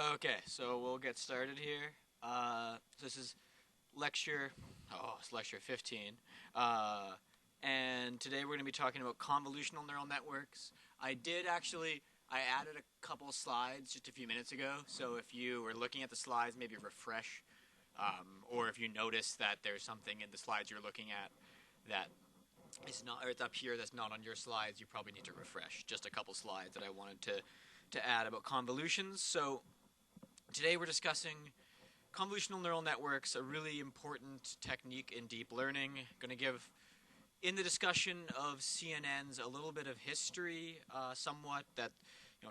Okay, so we'll get started here. This is lecture, it's lecture 15. Uh, and today we're going to be talking about convolutional neural networks. I added a couple slides just a few minutes ago. So if you were looking at the slides, maybe refresh. Or if you notice that there's something in the slides you're looking at that is not, or it's up here that's not on your slides, you probably need to refresh. Just a couple slides that I wanted to add about convolutions. So today we're discussing convolutional neural networks, a really important technique in deep learning. Going to give, in the discussion of CNNs, a little bit of history, somewhat, that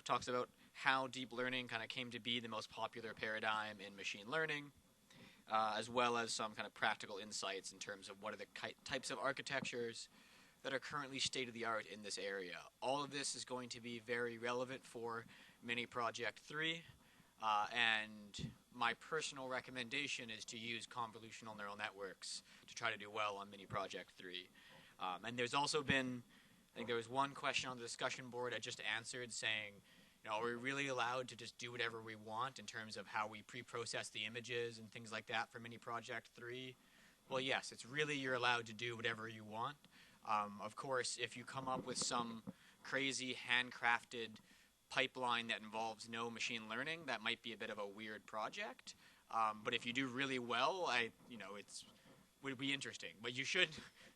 talks about how deep learning kind of came to be the most popular paradigm in machine learning, as well as some kind of practical insights in terms of what are the types of architectures that are currently state-of-the-art in this area. All of this is going to be very relevant for Mini Project 3. And my personal recommendation is to use convolutional neural networks to try to do well on Mini Project 3. And there's also been, I think there was one question on the discussion board I just answered saying, are we really allowed to just do whatever we want in terms of how we pre-process the images and things like that for Mini Project 3? Well, yes, you're allowed to do whatever you want. Of course, if you come up with some crazy handcrafted pipeline that involves no machine learning, that might be a bit of a weird project. But if you do really well, would be interesting. But you should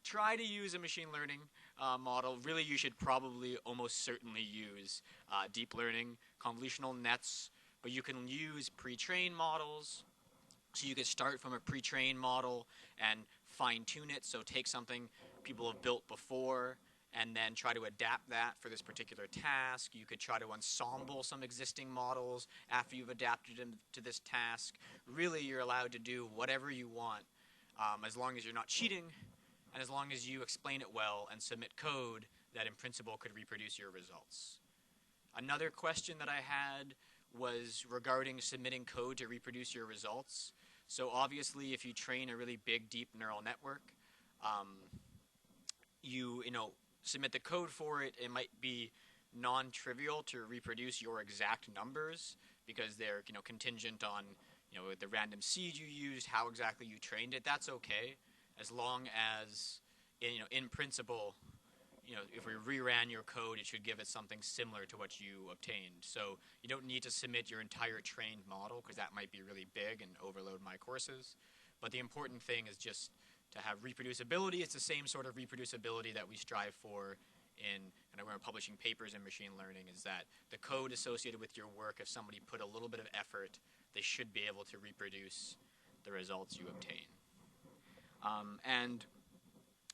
try to use a machine learning model. Really, you should probably almost certainly use deep learning, convolutional nets. But you can use pre-trained models. So you could start from a pre-trained model and fine-tune it. So take something people have built before and then try to adapt that for this particular task. You could try to ensemble some existing models after you've adapted them to this task. Really, you're allowed to do whatever you want, as long as you're not cheating, and as long as you explain it well and submit code that in principle could reproduce your results. Another question that I had was regarding submitting code to reproduce your results. So obviously, if you train a really big, deep neural network, you submit the code for it. It might be non-trivial to reproduce your exact numbers because they're contingent on the random seed you used, how exactly you trained it. That's okay, as long as in principle, if we reran your code, it should give us something similar to what you obtained. So you don't need to submit your entire trained model because that might be really big and overload my courses. But the important thing is just to have reproducibility. It's the same sort of reproducibility that we strive for when we're publishing papers in machine learning, is that the code associated with your work, if somebody put a little bit of effort, they should be able to reproduce the results you obtain. And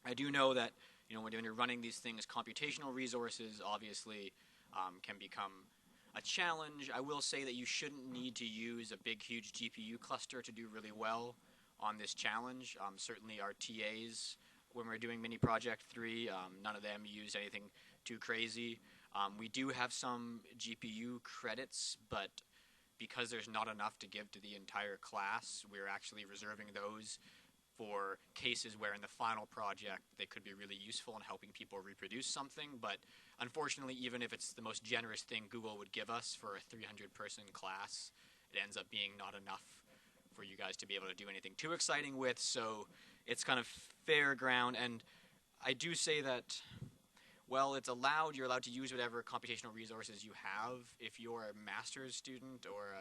I do know that when you're running these things, computational resources obviously can become a challenge. I will say that you shouldn't need to use a big, huge GPU cluster to do really well on this challenge. Certainly our TAs, when we're doing Mini Project 3, none of them use anything too crazy. We do have some GPU credits, but because there's not enough to give to the entire class, we're actually reserving those for cases where in the final project they could be really useful in helping people reproduce something. But unfortunately, even if it's the most generous thing Google would give us for a 300-person class, it ends up being not enough for you guys to be able to do anything too exciting with. So it's kind of fair ground. And I do say that, well, you're allowed to use whatever computational resources you have. If you're a master's student or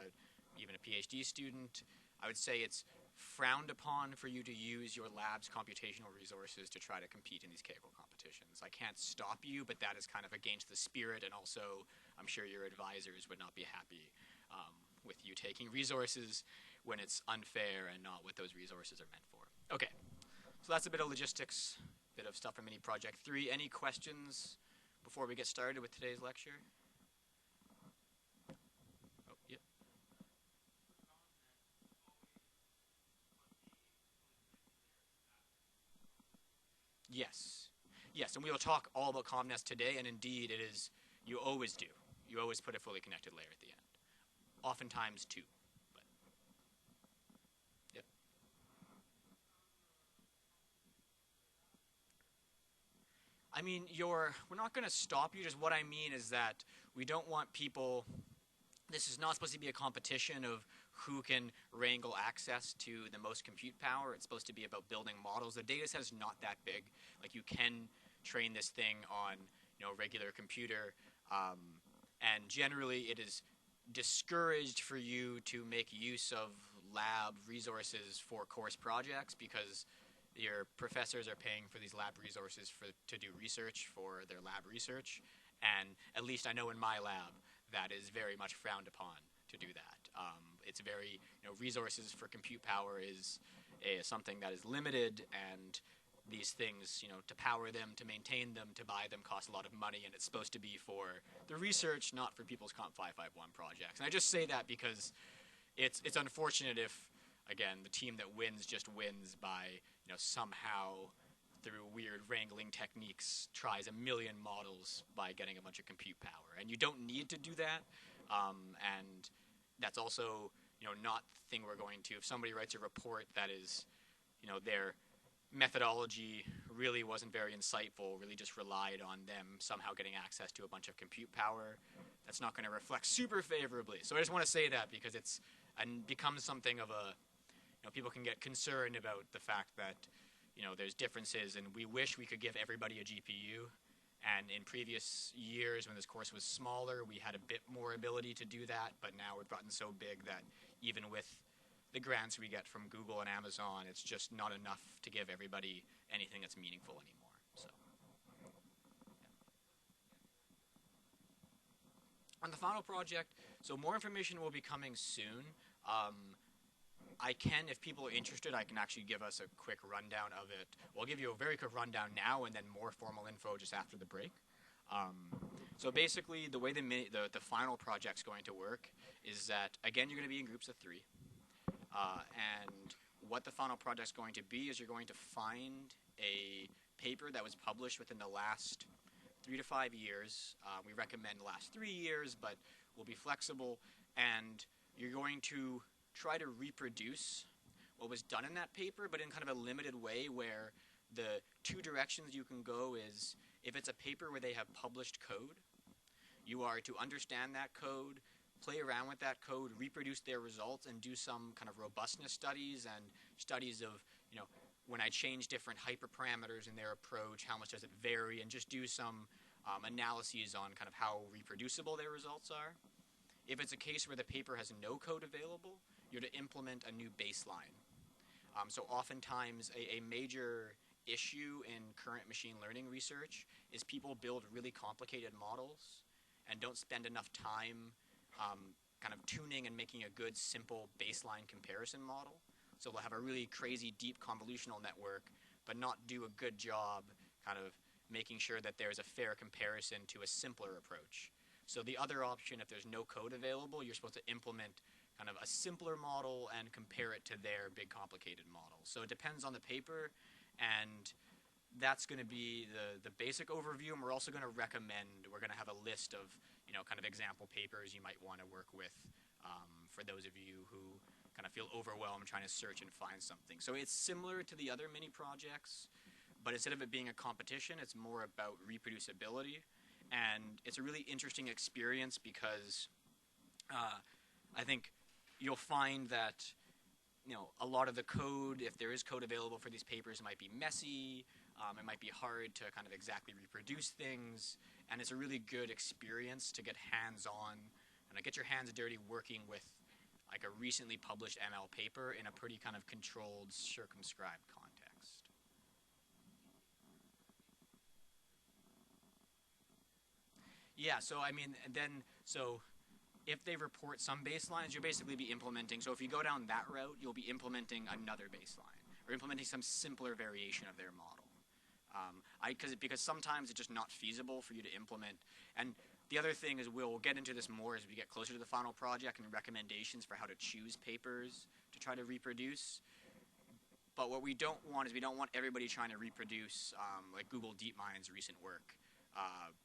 even a PhD student, I would say it's frowned upon for you to use your lab's computational resources to try to compete in these Kaggle competitions. I can't stop you, but that is kind of against the spirit, and also I'm sure your advisors would not be happy with you taking resources when it's unfair and not what those resources are meant for. Okay, so that's a bit of logistics, bit of stuff from Mini Project 3. Any questions before we get started with today's lecture? Oh, yep. Yes. Yes, and we will talk all about ConvNets today, and indeed it is, you always do. You always put a fully connected layer at the end. Oftentimes two, but yep. I mean, we're not going to stop you. Just what I mean is that we don't want people This is not supposed to be a competition of who can wrangle access to the most compute power. It's supposed to be about building models. The data set is not that big. Like, you can train this thing on, regular computer, and generally it is discouraged for you to make use of lab resources for course projects because your professors are paying for these lab resources to do research for their lab research. And at least I know in my lab that is very much frowned upon to do that. It's very, resources for compute power is something that is limited, and these things, to power them, to maintain them, to buy them cost a lot of money, and it's supposed to be for the research, not for people's Comp 551 projects. And I just say that because it's unfortunate if, again, the team that wins just wins by, somehow through weird wrangling techniques tries a million models by getting a bunch of compute power. And you don't need to do that. And that's also, not the thing we're going to. If somebody writes a report that is, their methodology really wasn't very insightful, really just relied on them somehow getting access to a bunch of compute power, that's not going to reflect super favorably. So I just want to say that because it's and becomes something of a, people can get concerned about the fact that, there's differences, and we wish we could give everybody a GPU. And in previous years, when this course was smaller, we had a bit more ability to do that, but now we've gotten so big that even with the grants we get from Google and Amazon, it's just not enough to give everybody anything that's meaningful anymore. So, yeah. On the final project, so more information will be coming soon. I can, if people are interested, I can actually give us a quick rundown of it. We'll give you a very quick rundown now and then more formal info just after the break. So basically, the way the final project's going to work is that, again, you're going to be in groups of 3. And what the final project's going to be is you're going to find a paper that was published within the last 3 to 5 years. We recommend the last 3 years, but we'll be flexible. And you're going to try to reproduce what was done in that paper, but in kind of a limited way, where the 2 directions you can go is, if it's a paper where they have published code, you are to understand that code, play around with that code, reproduce their results, and do some kind of robustness studies and studies of, when I change different hyperparameters in their approach, how much does it vary, and just do some analyses on kind of how reproducible their results are. If it's a case where the paper has no code available, you're to implement a new baseline. So oftentimes a major issue in current machine learning research is people build really complicated models and don't spend enough time kind of tuning and making a good, simple baseline comparison model. So they'll have a really crazy, deep convolutional network, but not do a good job kind of making sure that there's a fair comparison to a simpler approach. So the other option, if there's no code available, you're supposed to implement kind of a simpler model and compare it to their big, complicated model. So it depends on the paper, and that's going to be the basic overview. And we're also going to recommend, we're going to have a list of, kind of example papers you might want to work with for those of you who kind of feel overwhelmed trying to search and find something. So it's similar to the other mini projects, but instead of it being a competition, it's more about reproducibility. And it's a really interesting experience because I think you'll find that, a lot of the code, if there is code available for these papers, might be messy. It might be hard to kind of exactly reproduce things. And it's a really good experience to get hands-on and get your hands dirty working with like a recently published ML paper in a pretty kind of controlled, circumscribed context. Yeah, so I mean, so if they report some baselines, you'll basically be implementing. So if you go down that route, you'll be implementing another baseline or implementing some simpler variation of their model. Because sometimes it's just not feasible for you to implement. And the other thing is, we'll get into this more as we get closer to the final project and recommendations for how to choose papers to try to reproduce. But what we don't want is we don't want everybody trying to reproduce like Google DeepMind's recent work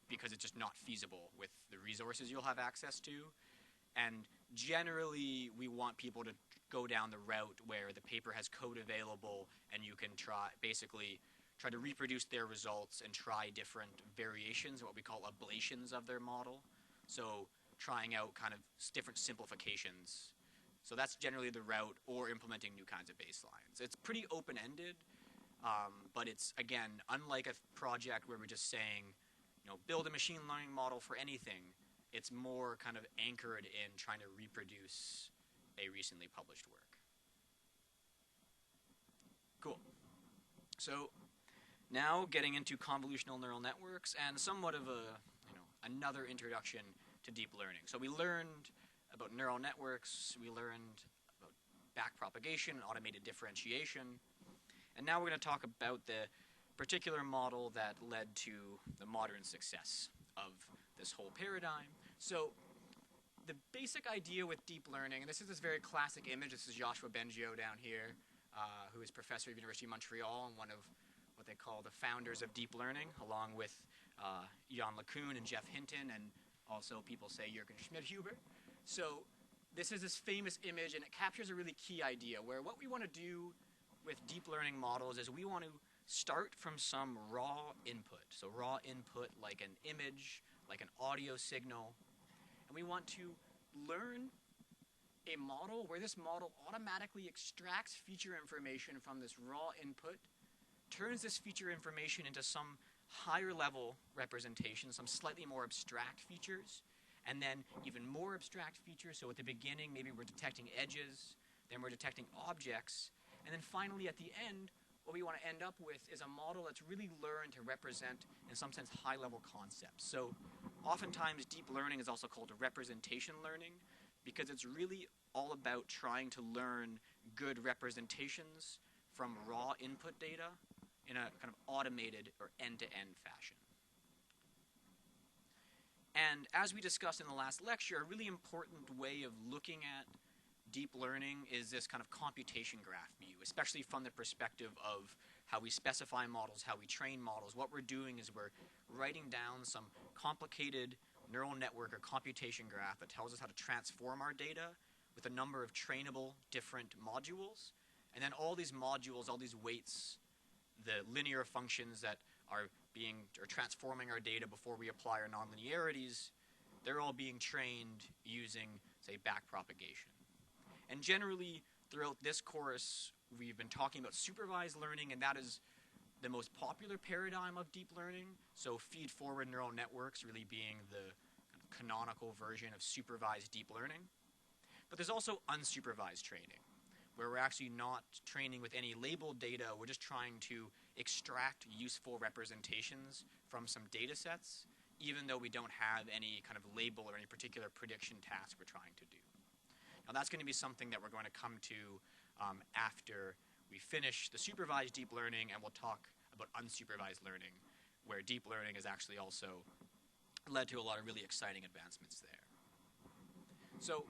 because it's just not feasible with the resources you'll have access to. And generally, we want people to go down the route where the paper has code available and you can basically try to reproduce their results and try different variations, what we call ablations of their model. So trying out kind of different simplifications. So that's generally the route, or implementing new kinds of baselines. It's pretty open-ended, but it's, again, unlike a project where we're just saying, build a machine learning model for anything. It's more kind of anchored in trying to reproduce a recently published work. Cool. So now getting into convolutional neural networks and somewhat of another introduction to deep learning. So we learned about neural networks, we learned about backpropagation and automated differentiation, and now we're going to talk about the particular model that led to the modern success of this whole paradigm. So the basic idea with deep learning, and this is this very classic image, this is Yoshua Bengio down here, who is professor of University of Montreal and one of what they call the founders of deep learning, along with Jan LeCun and Geoff Hinton, and also people say Jürgen Schmidhuber. So this is this famous image, and it captures a really key idea, where what we want to do with deep learning models is we want to start from some raw input. So raw input like an image, like an audio signal, and we want to learn a model where this model automatically extracts feature information from this raw input, turns this feature information into some higher level representation, some slightly more abstract features, and then even more abstract features. So at the beginning, maybe we're detecting edges, then we're detecting objects, and then finally at the end, what we want to end up with is a model that's really learned to represent, in some sense, high-level concepts. So oftentimes deep learning is also called representation learning, because it's really all about trying to learn good representations from raw input data in a kind of automated or end-to-end fashion. And as we discussed in the last lecture, a really important way of looking at deep learning is this kind of computation graph view, especially from the perspective of how we specify models, how we train models. What we're doing is we're writing down some complicated neural network or computation graph that tells us how to transform our data with a number of trainable different modules. And then all these modules, all these weights, the linear functions that are transforming our data before we apply our nonlinearities, they're all being trained using, say, backpropagation. And generally, throughout this course, we've been talking about supervised learning, and that is the most popular paradigm of deep learning. So feed-forward neural networks really being the kind of canonical version of supervised deep learning. But there's also unsupervised training, where we're actually not training with any labeled data. We're just trying to extract useful representations from some data sets, even though we don't have any kind of label or any particular prediction task we're trying to do. Now that's going to be something that we're going to come to after we finish the supervised deep learning, and we'll talk about unsupervised learning, where deep learning has actually also led to a lot of really exciting advancements there. So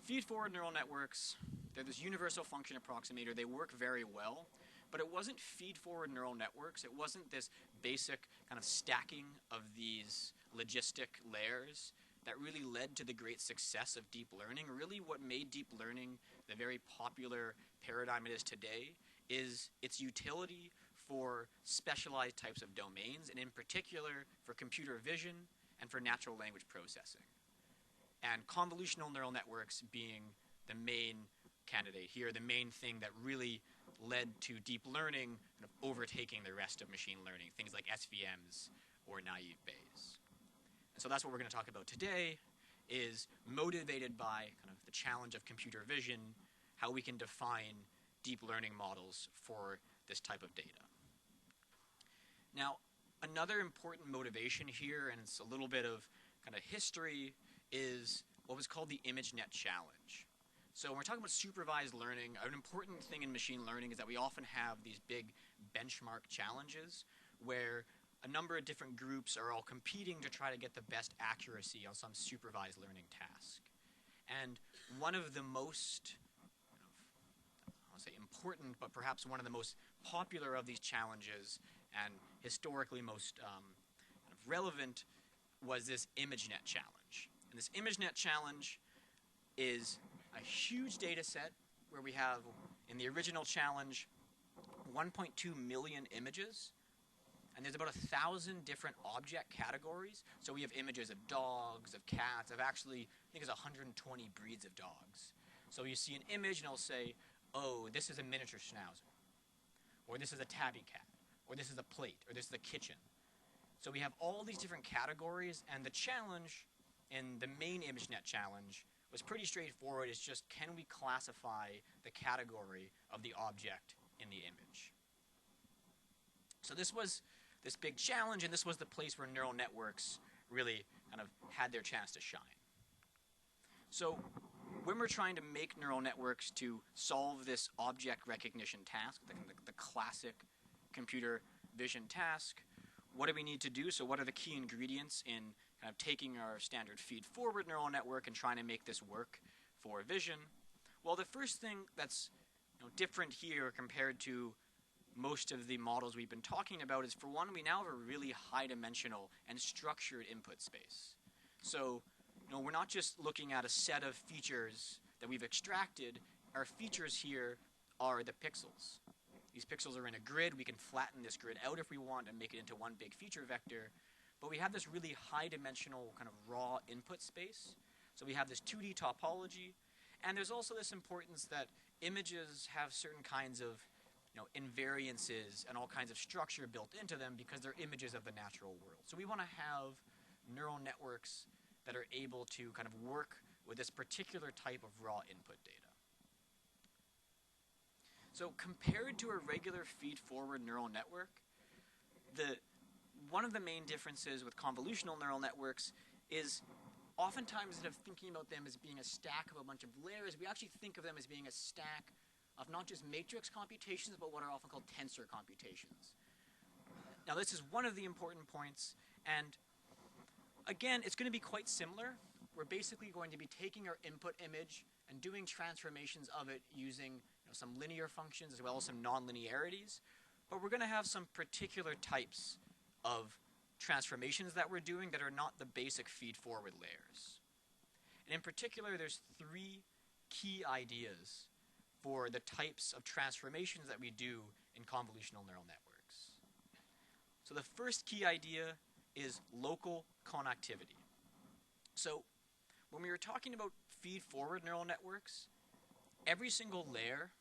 feed-forward neural networks, they're this universal function approximator. They work very well, but it wasn't feed-forward neural networks. It wasn't this basic kind of stacking of these logistic layers that really led to the great success of deep learning. Really what made deep learning the very popular paradigm it is today is its utility for specialized types of domains, and in particular for computer vision and for natural language processing. And convolutional neural networks being the main candidate here, the main thing that really led to deep learning kind of overtaking the rest of machine learning, things like SVMs or naive Bayes. And so that's what we're going to talk about today, is motivated by kind of the challenge of computer vision, how we can define deep learning models for this type of data. Now, another important motivation here, and it's a little bit of kind of history, is what was called the ImageNet challenge. So when we're talking about supervised learning, an important thing in machine learning is that we often have these big benchmark challenges where a number of different groups are all competing to try to get the best accuracy on some supervised learning task. And one of the most, I'll say important, but perhaps one of the most popular of these challenges, and historically most relevant, was this ImageNet challenge. And this ImageNet challenge is a huge data set where we have, in the original challenge, 1.2 million images, And there's about 1,000 different object categories. So we have images of dogs, of cats, of actually, I think it's 120 breeds of dogs. So you see an image and it'll say, oh, this is a miniature schnauzer, or this is a tabby cat, or this is a plate, or this is a kitchen. So we have all these different categories, and the challenge in the main ImageNet challenge was pretty straightforward. It's just, can we classify the category of the object in the image? So this was this big challenge, and this was the place where neural networks really kind of had their chance to shine. So when we're trying to make neural networks to solve this object recognition task, the classic computer vision task, what do we need to do? So what are the key ingredients in kind of taking our standard feed-forward neural network and trying to make this work for vision? Well, the first thing that's different here compared to most of the models we've been talking about is, for one, we now have a really high-dimensional and structured input space. So we're not just looking at a set of features that we've extracted. Our features here are the pixels. These pixels are in a grid. We can flatten this grid out if we want and make it into one big feature vector. But we have this really high-dimensional kind of raw input space. So we have this 2D topology. And there's also this importance that images have certain kinds of invariances and all kinds of structure built into them because they're images of the natural world. So we want to have neural networks that are able to kind of work with this particular type of raw input data. So compared to a regular feed-forward neural network, one of the main differences with convolutional neural networks is oftentimes, instead of thinking about them as being a stack of a bunch of layers, we actually think of them as being a stack of not just matrix computations, but what are often called tensor computations. Now, this is one of the important points, and again, it's going to be quite similar. We're basically going to be taking our input image and doing transformations of it using some linear functions as well as some nonlinearities, but we're going to have some particular types of transformations that we're doing that are not the basic feed-forward layers. And in particular, there's three key ideas for the types of transformations that we do in convolutional neural networks. So the first key idea is local connectivity. So when we were talking about feed-forward neural networks, every single layer,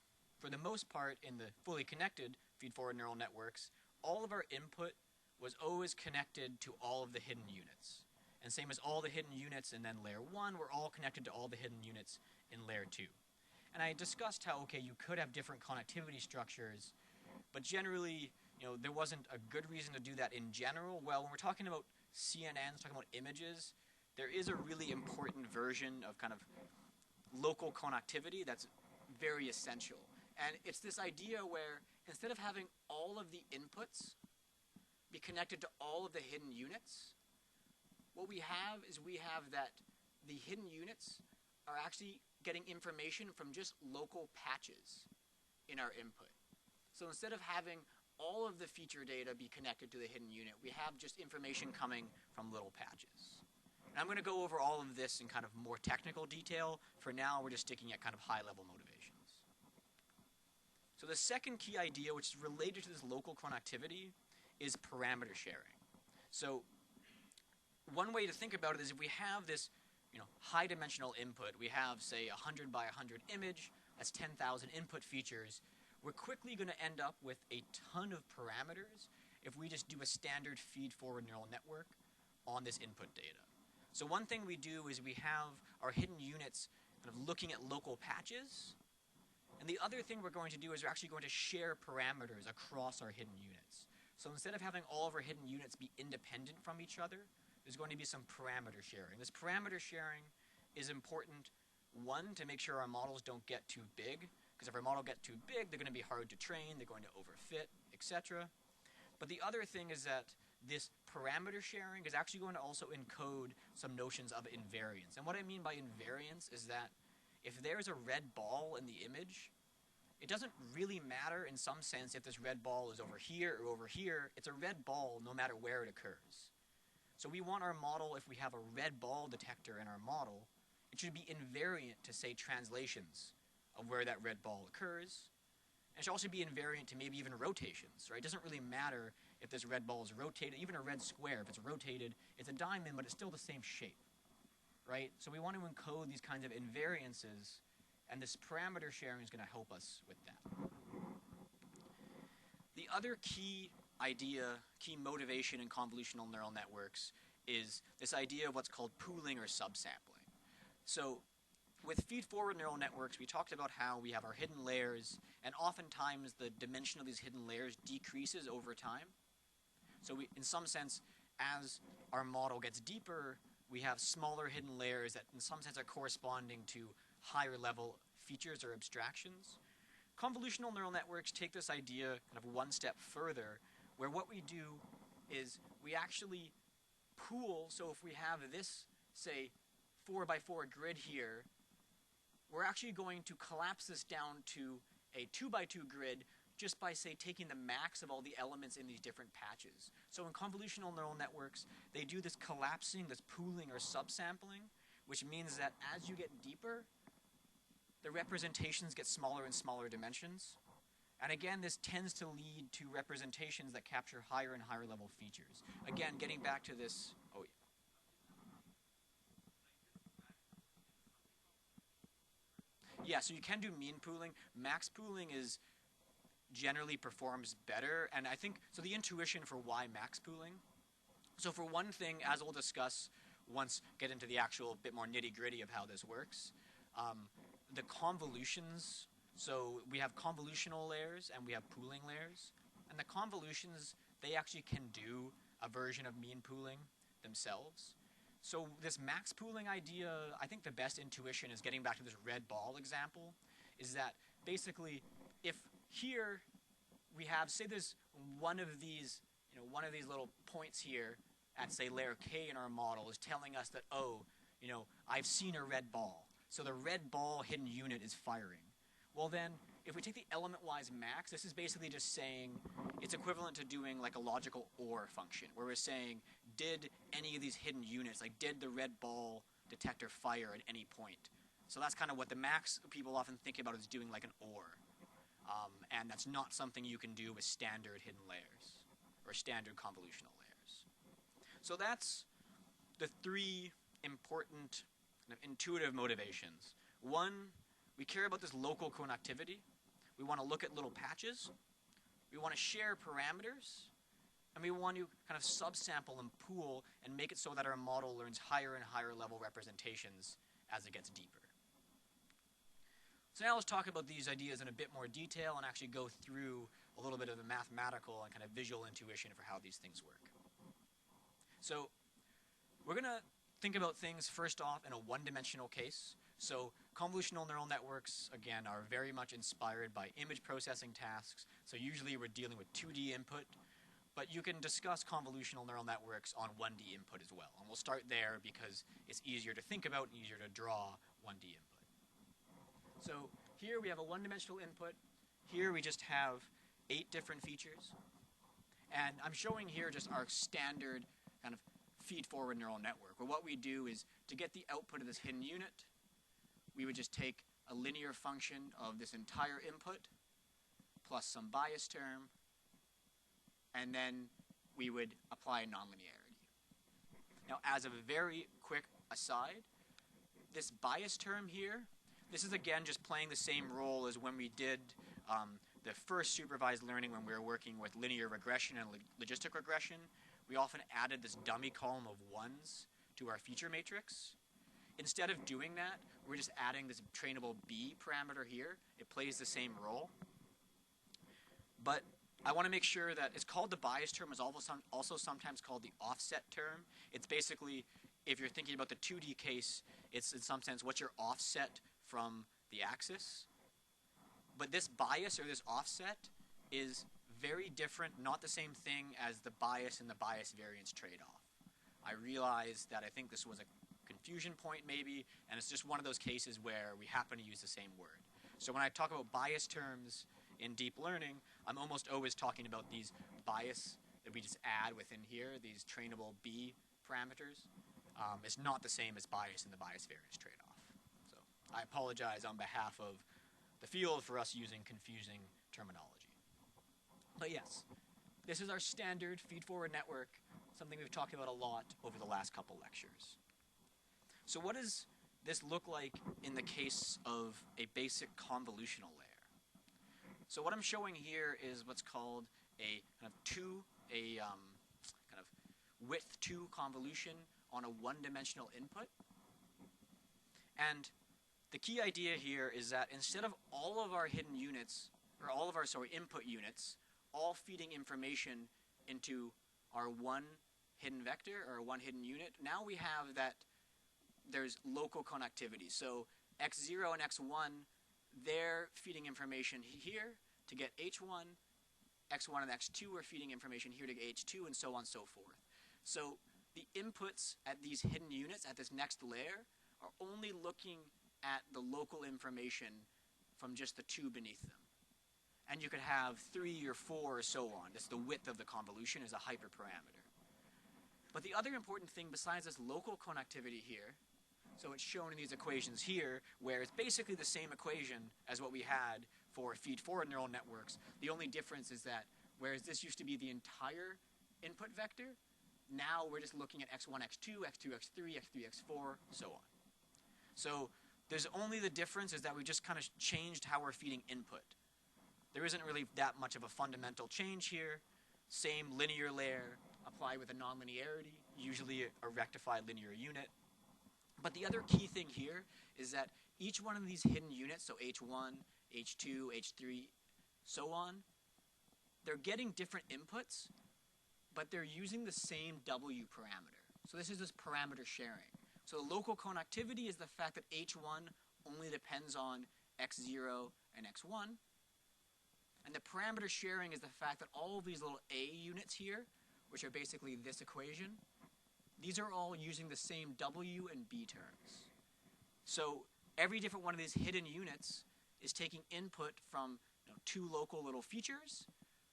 for the most part in the fully connected feed-forward neural networks, all of our input was always connected to all of the hidden units. And same as all the hidden units in then layer 1 were all connected to all the hidden units in layer 2. And I discussed how, okay, you could have different connectivity structures, but generally, there wasn't a good reason to do that in general. Well, when we're talking about CNNs, talking about images, there is a really important version of kind of local connectivity that's very essential. And it's this idea where instead of having all of the inputs be connected to all of the hidden units, what we have is we have that the hidden units are actually getting information from just local patches in our input. So instead of having all of the feature data be connected to the hidden unit, we have just information coming from little patches. And I'm going to go over all of this in kind of more technical detail. For now, we're just sticking at kind of high-level motivations. So the second key idea, which is related to this local connectivity, is parameter sharing. So one way to think about it is if we have this high-dimensional input, we have, say, 100 by 100 image, that's 10,000 input features, we're quickly going to end up with a ton of parameters if we just do a standard feed-forward neural network on this input data. So one thing we do is we have our hidden units kind of looking at local patches, and the other thing we're going to do is we're actually going to share parameters across our hidden units. So instead of having all of our hidden units be independent from each other, there's going to be some parameter sharing. This parameter sharing is important, one, to make sure our models don't get too big, because if our model gets too big, they're going to be hard to train, they're going to overfit, etc. But the other thing is that this parameter sharing is actually going to also encode some notions of invariance. And what I mean by invariance is that if there's a red ball in the image, it doesn't really matter in some sense if this red ball is over here or over here. It's a red ball no matter where it occurs. So we want our model, if we have a red ball detector in our model, it should be invariant to, say, translations of where that red ball occurs. And it should also be invariant to maybe even rotations, right? It doesn't really matter if this red ball is rotated, even a red square, if it's rotated, it's a diamond, but it's still the same shape, right? So we want to encode these kinds of invariances, and this parameter sharing is going to help us with that. The other key idea, key motivation in convolutional neural networks is this idea of what's called pooling or subsampling. So with feed-forward neural networks, we talked about how we have our hidden layers, and oftentimes the dimension of these hidden layers decreases over time. So in some sense, as our model gets deeper, we have smaller hidden layers that in some sense are corresponding to higher level features or abstractions. Convolutional neural networks take this idea kind of one step further, where what we do is we actually pool. So if we have this, say, 4x4 grid here, we're actually going to collapse this down to a 2x2 grid just by, say, taking the max of all the elements in these different patches. So in convolutional neural networks, they do this collapsing, this pooling or subsampling, which means that as you get deeper, the representations get smaller and smaller dimensions. And again, this tends to lead to representations that capture higher and higher level features. Again, getting back to this, yeah, so you can do mean pooling. Max pooling generally performs better, and I think, so the intuition for why max pooling. So for one thing, as we'll discuss once get into the actual bit more nitty-gritty of how this works, the convolutions, so we have convolutional layers and we have pooling layers, and the convolutions, they actually can do a version of mean pooling themselves. So this max pooling idea, I think the best intuition is getting back to this red ball example, is that basically if here we have, say there's one of these little points here at, say, layer K in our model is telling us that, I've seen a red ball. So the red ball hidden unit is firing. Well then, if we take the element-wise max, this is basically just saying it's equivalent to doing like a logical OR function, where we're saying, did any of these hidden units, like did the red ball detector fire at any point? So that's kind of what the max people often think about as doing like an OR. And that's not something you can do with standard hidden layers or standard convolutional layers. So that's the three important kind of intuitive motivations. One, we care about this local connectivity. We want to look at little patches. We want to share parameters. And we want to kind of subsample and pool and make it so that our model learns higher and higher level representations as it gets deeper. So now let's talk about these ideas in a bit more detail and actually go through a little bit of the mathematical and kind of visual intuition for how these things work. So we're going to think about things first off in a one-dimensional case. So convolutional neural networks, again, are very much inspired by image processing tasks. So usually we're dealing with 2D input, but you can discuss convolutional neural networks on 1D input as well. And we'll start there because it's easier to think about and easier to draw 1D input. So here we have a one-dimensional input. Here we just have 8 different features. And I'm showing here just our standard kind of feed-forward neural network, where what we do is to get the output of this hidden unit, we would just take a linear function of this entire input plus some bias term, and then we would apply nonlinearity. Now, as a very quick aside, this bias term here, this is again just playing the same role as when we did the first supervised learning when we were working with linear regression and logistic regression. We often added this dummy column of 1s to our feature matrix. Instead of doing that, we're just adding this trainable B parameter here. It plays the same role. But I want to make sure that it's called the bias term. It's also sometimes called the offset term. It's basically, if you're thinking about the 2D case, it's in some sense what's your offset from the axis. But this bias or this offset is very different, not the same thing as the bias and the bias variance trade-off. I realize that I think this was a confusion point maybe, and it's just one of those cases where we happen to use the same word. So when I talk about bias terms in deep learning, I'm almost always talking about these bias that we just add within here, these trainable B parameters. It's not the same as bias and the bias variance trade-off. So I apologize on behalf of the field for us using confusing terminology. But yes, this is our standard feed-forward network, something we've talked about a lot over the last couple lectures. So what does this look like in the case of a basic convolutional layer? So what I'm showing here is what's called a kind of width 2 convolution on a one-dimensional input. And the key idea here is that instead of all of our hidden units, or all of our input units, all feeding information into our one hidden vector or one hidden unit, now we have that there's local connectivity. So x0 and x1, they're feeding information here to get h1, x1 and x2 are feeding information here to get h2, and so on and so forth. So the inputs at these hidden units, at this next layer, are only looking at the local information from just the two beneath them. And you could have 3 or 4 or so on. That's the width of the convolution is a hyperparameter. But the other important thing besides this local connectivity here, so it's shown in these equations here, where it's basically the same equation as what we had for feed-forward neural networks. The only difference is that whereas this used to be the entire input vector, now we're just looking at x1, x2, x2, x3, x3, x4, so on. So there's only the difference is that we just kind of changed how we're feeding input. There isn't really that much of a fundamental change here. Same linear layer applied with a nonlinearity, usually a rectified linear unit. But the other key thing here is that each one of these hidden units, so h1, h2, h3, so on, they're getting different inputs, but they're using the same W parameter. So this is this parameter sharing. So the local connectivity is the fact that h1 only depends on x0 and x1. And the parameter sharing is the fact that all of these little A units here, which are basically this equation, these are all using the same W and B terms. So every different one of these hidden units is taking input from two local little features,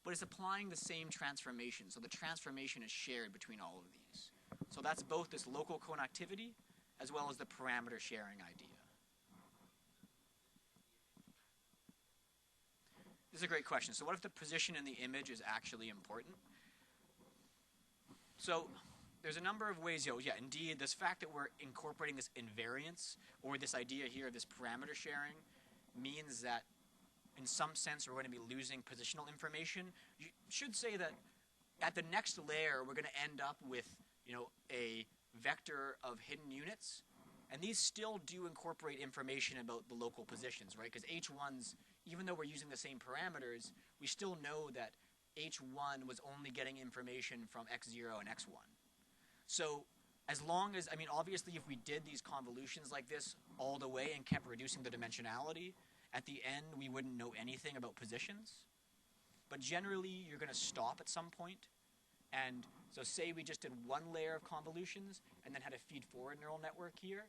but it's applying the same transformation. So the transformation is shared between all of these. So that's both this local connectivity as well as the parameter sharing idea. This is a great question. So what if the position in the image is actually important? So there's a number of ways, indeed, this fact that we're incorporating this invariance, or this idea here of this parameter sharing, means that in some sense we're going to be losing positional information. You should say that at the next layer we're going to end up with a vector of hidden units, and these still do incorporate information about the local positions, right? Because H1's, even though we're using the same parameters, we still know that H1 was only getting information from x0 and x1. So as long as, obviously if we did these convolutions like this all the way and kept reducing the dimensionality, at the end we wouldn't know anything about positions. But generally you're going to stop at some point. And so say we just did one layer of convolutions and then had a feed-forward neural network here,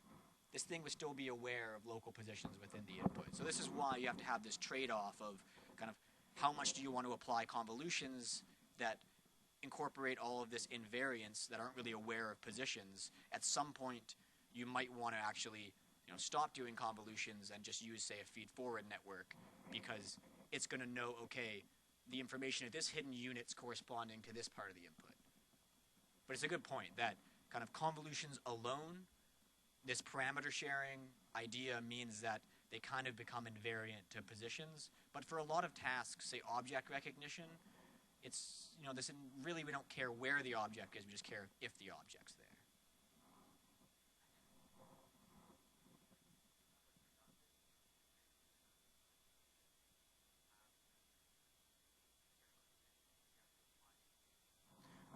this thing would still be aware of local positions within the input. So this is why you have to have this trade-off of kind of how much do you want to apply convolutions that incorporate all of this invariance that aren't really aware of positions. At some point, you might want to actually stop doing convolutions and just use, say, a feed-forward network, because it's going to know, okay, the information at this hidden unit's corresponding to this part of the input. But it's a good point that kind of convolutions alone, this parameter sharing idea means that they kind of become invariant to positions. But for a lot of tasks, say object recognition, it's, really we don't care where the object is, we just care if the object's there.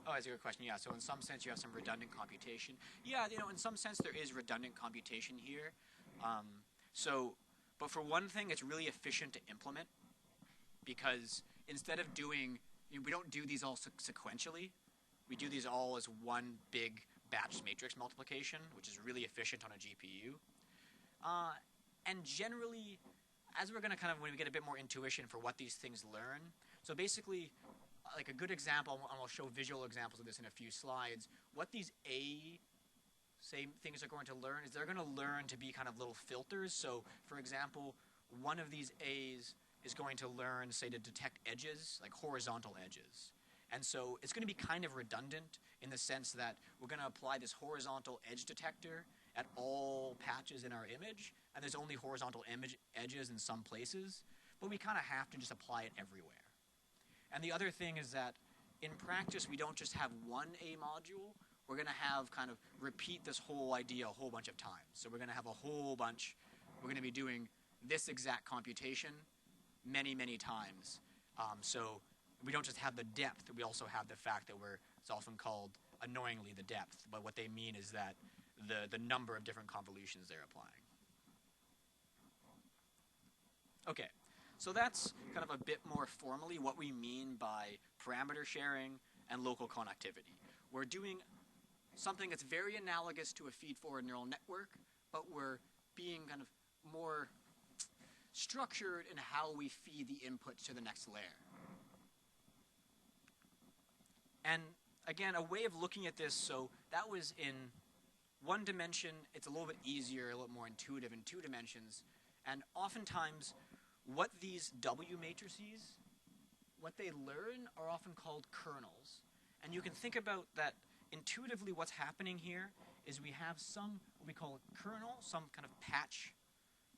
Oh, that's a good question. Yeah, so in some sense you have some redundant computation. Yeah, in some sense there is redundant computation here. But for one thing, it's really efficient to implement, because instead of doing, we don't do these all sequentially. We do these all as one big batch matrix multiplication, which is really efficient on a GPU. And generally, as we're going to when we get a bit more intuition for what these things learn, so basically, like a good example, and I'll show visual examples of this in a few slides, what these things are going to learn is they're going to learn to be kind of little filters. So, for example, one of these A's is going to learn, say, to detect edges, like horizontal edges. And so it's going to be kind of redundant in the sense that we're going to apply this horizontal edge detector at all patches in our image, and there's only horizontal edges in some places, but we kind of have to just apply it everywhere. And the other thing is that in practice, we don't just have one A module. We're going to have kind of repeat this whole idea a whole bunch of times. So we're going to have a whole bunch. We're going to be doing this exact computation many, many times. So we don't just have the depth. We also have the fact that it's often called annoyingly the depth. But what they mean is that the number of different convolutions they're applying. Okay. So that's kind of a bit more formally what we mean by parameter sharing and local connectivity. We're doing something that's very analogous to a feed-forward neural network, but we're being kind of more structured in how we feed the inputs to the next layer. And again, a way of looking at this, so that was in one dimension. It's a little bit easier, a little more intuitive in two dimensions. And oftentimes, what these W matrices, what they learn are often called kernels. And you can think about that intuitively what's happening here is we have some, what we call a kernel, some kind of patch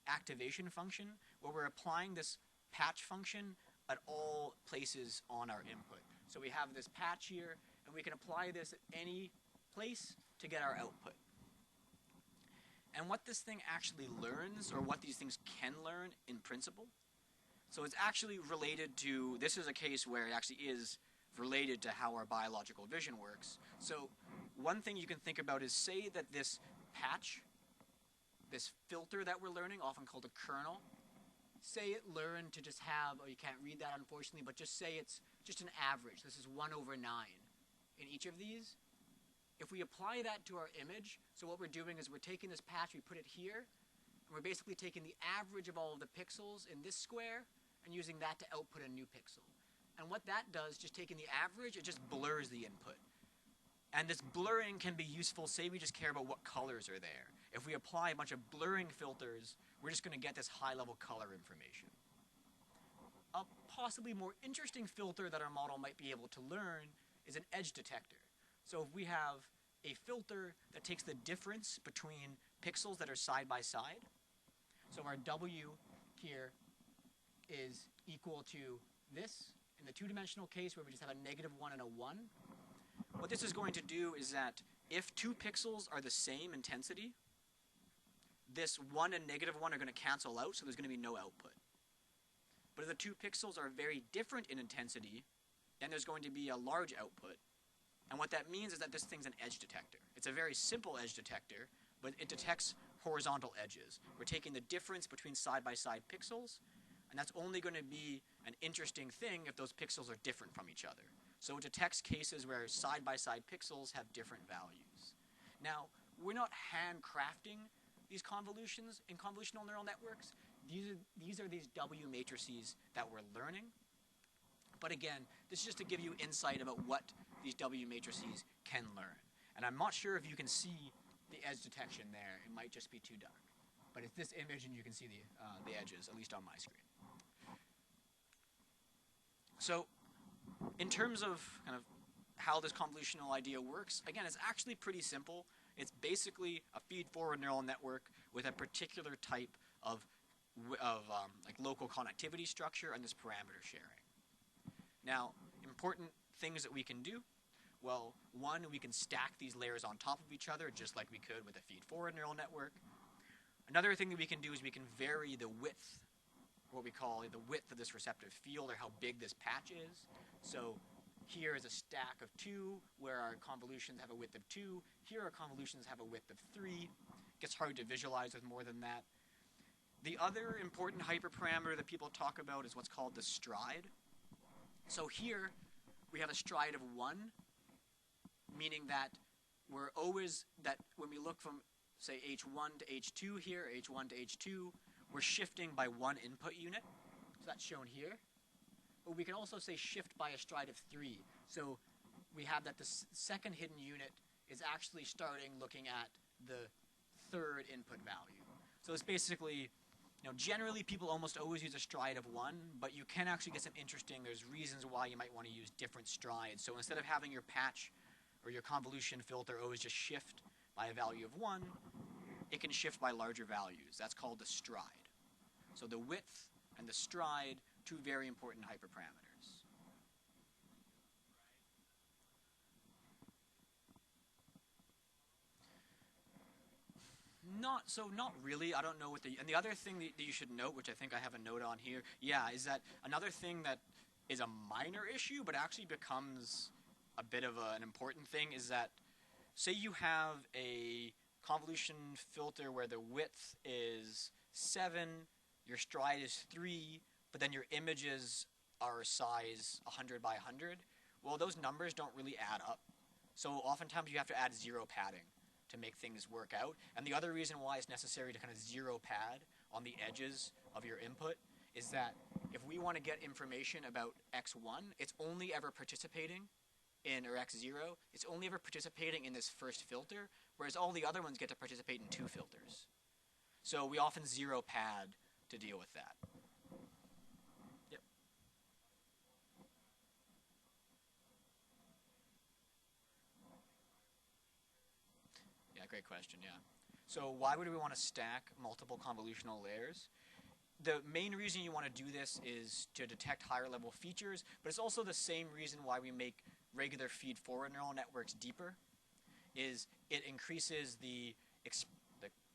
activation function, where we're applying this patch function at all places on our input. So we have this patch here, and we can apply this at any place to get our output. And what this thing actually learns, or what these things can learn in principle, so it's actually related to, this is a case where it actually is related to how our biological vision works. So one thing you can think about is, say that this patch, this filter that we're learning, often called a kernel, say it learned to just have, oh, you can't read that unfortunately, but just say it's just an average. This is 1/9 in each of these. If we apply that to our image, so what we're doing is we're taking this patch, we put it here, and we're basically taking the average of all of the pixels in this square and using that to output a new pixel. And what that does, just taking the average, it just blurs the input. And this blurring can be useful, say we just care about what colors are there. If we apply a bunch of blurring filters, we're just going to get this high-level color information. A possibly more interesting filter that our model might be able to learn is an edge detector. So if we have a filter that takes the difference between pixels that are side by side, so our W here is equal to this, in the two-dimensional case where we just have a -1 and a 1, what this is going to do is that if two pixels are the same intensity, this 1 and -1 are going to cancel out, so there's going to be no output. But if the two pixels are very different in intensity, then there's going to be a large output. And what that means is that this thing's an edge detector. It's a very simple edge detector, but it detects horizontal edges. We're taking the difference between side-by-side pixels, and that's only going to be an interesting thing if those pixels are different from each other. So it detects cases where side-by-side pixels have different values. Now, we're not handcrafting these convolutions in convolutional neural networks. These are these W matrices that we're learning. But again, this is just to give you insight about what these W matrices can learn. And I'm not sure if you can see the edge detection there. It might just be too dark. But it's this image, and you can see the edges, at least on my screen. So in terms of kind of how this convolutional idea works, again, it's actually pretty simple. It's basically a feed-forward neural network with a particular type of like local connectivity structure and this parameter sharing. Now, important things that we can do. Well, one, we can stack these layers on top of each other just like we could with a feed-forward neural network. Another thing that we can do is we can vary the width, what we call the width of this receptive field, or how big this patch is. So here is a stack of 2 where our convolutions have a width of 2. Here our convolutions have a width of 3. It gets hard to visualize with more than that. The other important hyperparameter that people talk about is what's called the stride. So here we have a stride of 1, meaning that we're always, that when we look from, say, H1 to H2 here, H1 to H2, we're shifting by 1 input unit. So that's shown here. But we can also say shift by a stride of 3. So we have that the second hidden unit is actually starting looking at the third input value. So it's basically Generally people almost always use a stride of 1, but you can actually get some interesting, there's reasons why you might want to use different strides. So instead of having your patch or your convolution filter always just shift by a value of 1, it can shift by larger values. That's called the stride. So the width and the stride, two very important hyperparameters. Not really. I don't know what and the other thing that you should note, which I think I have a note on here, is that another thing that is a minor issue, but actually becomes a bit of an important thing, is that say you have a convolution filter where the width is 7, your stride is 3, but then your images are size 100 by 100. Well, those numbers don't really add up. So oftentimes you have to add 0 padding to make things work out. And the other reason why it's necessary to kind of 0 pad on the edges of your input is that if we want to get information about x1, it's only ever participating in, or x0, it's only ever participating in this first filter, whereas all the other ones get to participate in 2 filters. So we often 0 pad to deal with that. Yep. Yeah, great question, yeah. So why would we want to stack multiple convolutional layers? The main reason you want to do this is to detect higher level features, but it's also the same reason why we make regular feed-forward neural networks deeper, is it increases the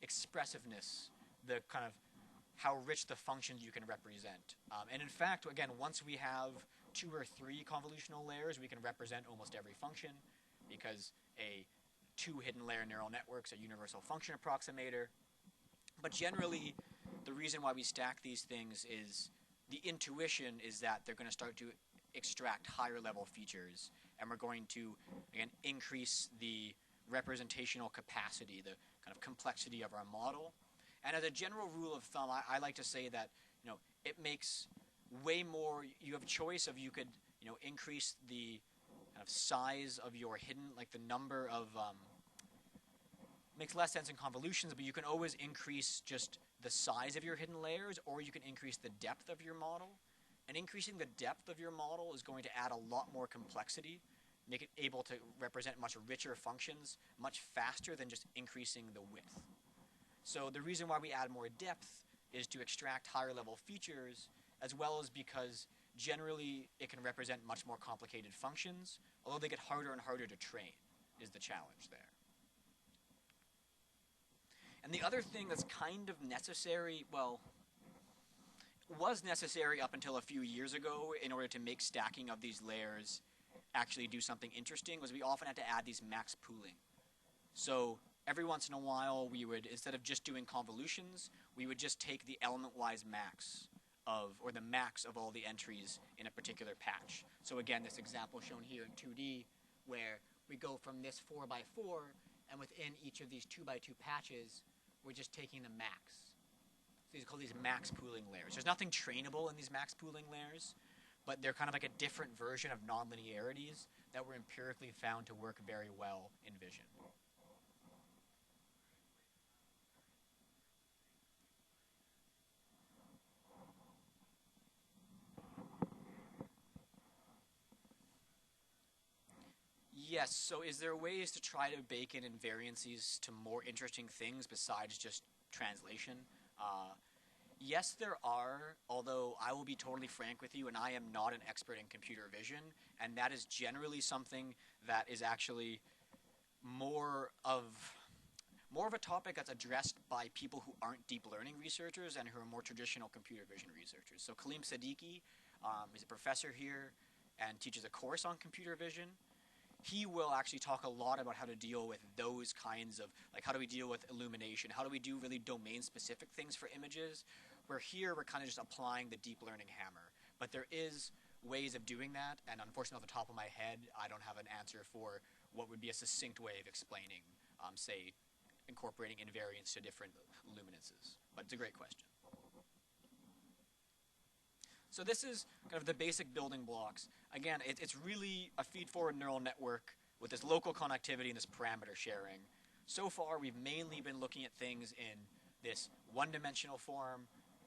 expressiveness, the kind of how rich the functions you can represent. And in fact, again, once we have 2 or 3 convolutional layers, we can represent almost every function, because a 2 hidden layer neural networks a universal function approximator. But generally, the reason why we stack these things is the intuition is that they're going to start to extract higher level features, and we're going to, again, increase the representational capacity, the kind of complexity of our model. And as a general rule of thumb, I like to say that it makes way more. You have a choice of, you could increase the kind of size of your hidden, like the number of makes less sense in convolutions, but you can always increase just the size of your hidden layers, or you can increase the depth of your model. And increasing the depth of your model is going to add a lot more complexity, make it able to represent much richer functions much faster than just increasing the width. So the reason why we add more depth is to extract higher level features, as well as because generally it can represent much more complicated functions, although they get harder and harder to train is the challenge there. And the other thing that's kind of necessary, well, was necessary up until a few years ago in order to make stacking of these layers actually do something interesting, was we often had to add these max pooling. So every once in a while, we would, instead of just doing convolutions, we would just take the element-wise max of, or the max of all the entries in a particular patch. So again, this example shown here in 2D, where we go from this 4 by 4, and within each of these 2 by 2 patches, we're just taking the max. So these are called these max pooling layers. There's nothing trainable in these max pooling layers, but they're kind of like a different version of nonlinearities that were empirically found to work very well in vision. Yes, so is there ways to try to bake in invariances to more interesting things besides just translation? Yes, there are, although I will be totally frank with you, and I am not an expert in computer vision, and that is generally something that is actually more of a topic that's addressed by people who aren't deep learning researchers and who are more traditional computer vision researchers. So Kaleem Siddiqui is a professor here and teaches a course on computer vision. He will actually talk a lot about how to deal with those kinds of, like, how do we deal with illumination? How do we do really domain-specific things for images? Where here we're kind of just applying the deep learning hammer. But there is ways of doing that, and unfortunately off the top of my head, I don't have an answer for what would be a succinct way of explaining, say, incorporating invariance to different luminances. But it's a great question. So this is kind of the basic building blocks. Again, it's really a feed-forward neural network with this local connectivity and this parameter sharing. So far, we've mainly been looking at things in this one-dimensional form,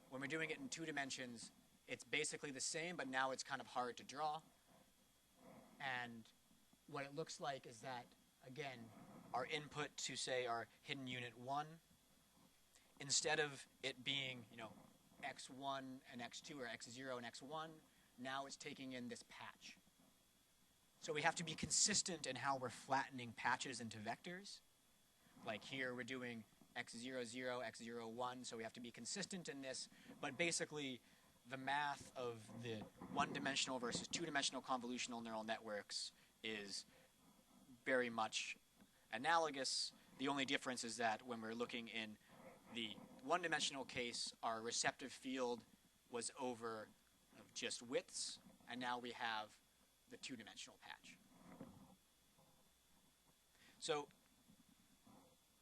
When we're doing it in 2 dimensions, it's basically the same, but now it's kind of hard to draw. And what it looks like is that, again, our input to, say, our hidden unit 1, instead of it being, x1 and x2, or x0 and x1, now it's taking in this patch. So we have to be consistent in how we're flattening patches into vectors. Like here we're doing x00, x01, so we have to be consistent in this. But basically, the math of the one-dimensional versus two-dimensional convolutional neural networks is very much analogous. The only difference is that when we're looking in the one-dimensional case, our receptive field was over just widths, and now we have the two-dimensional patch. So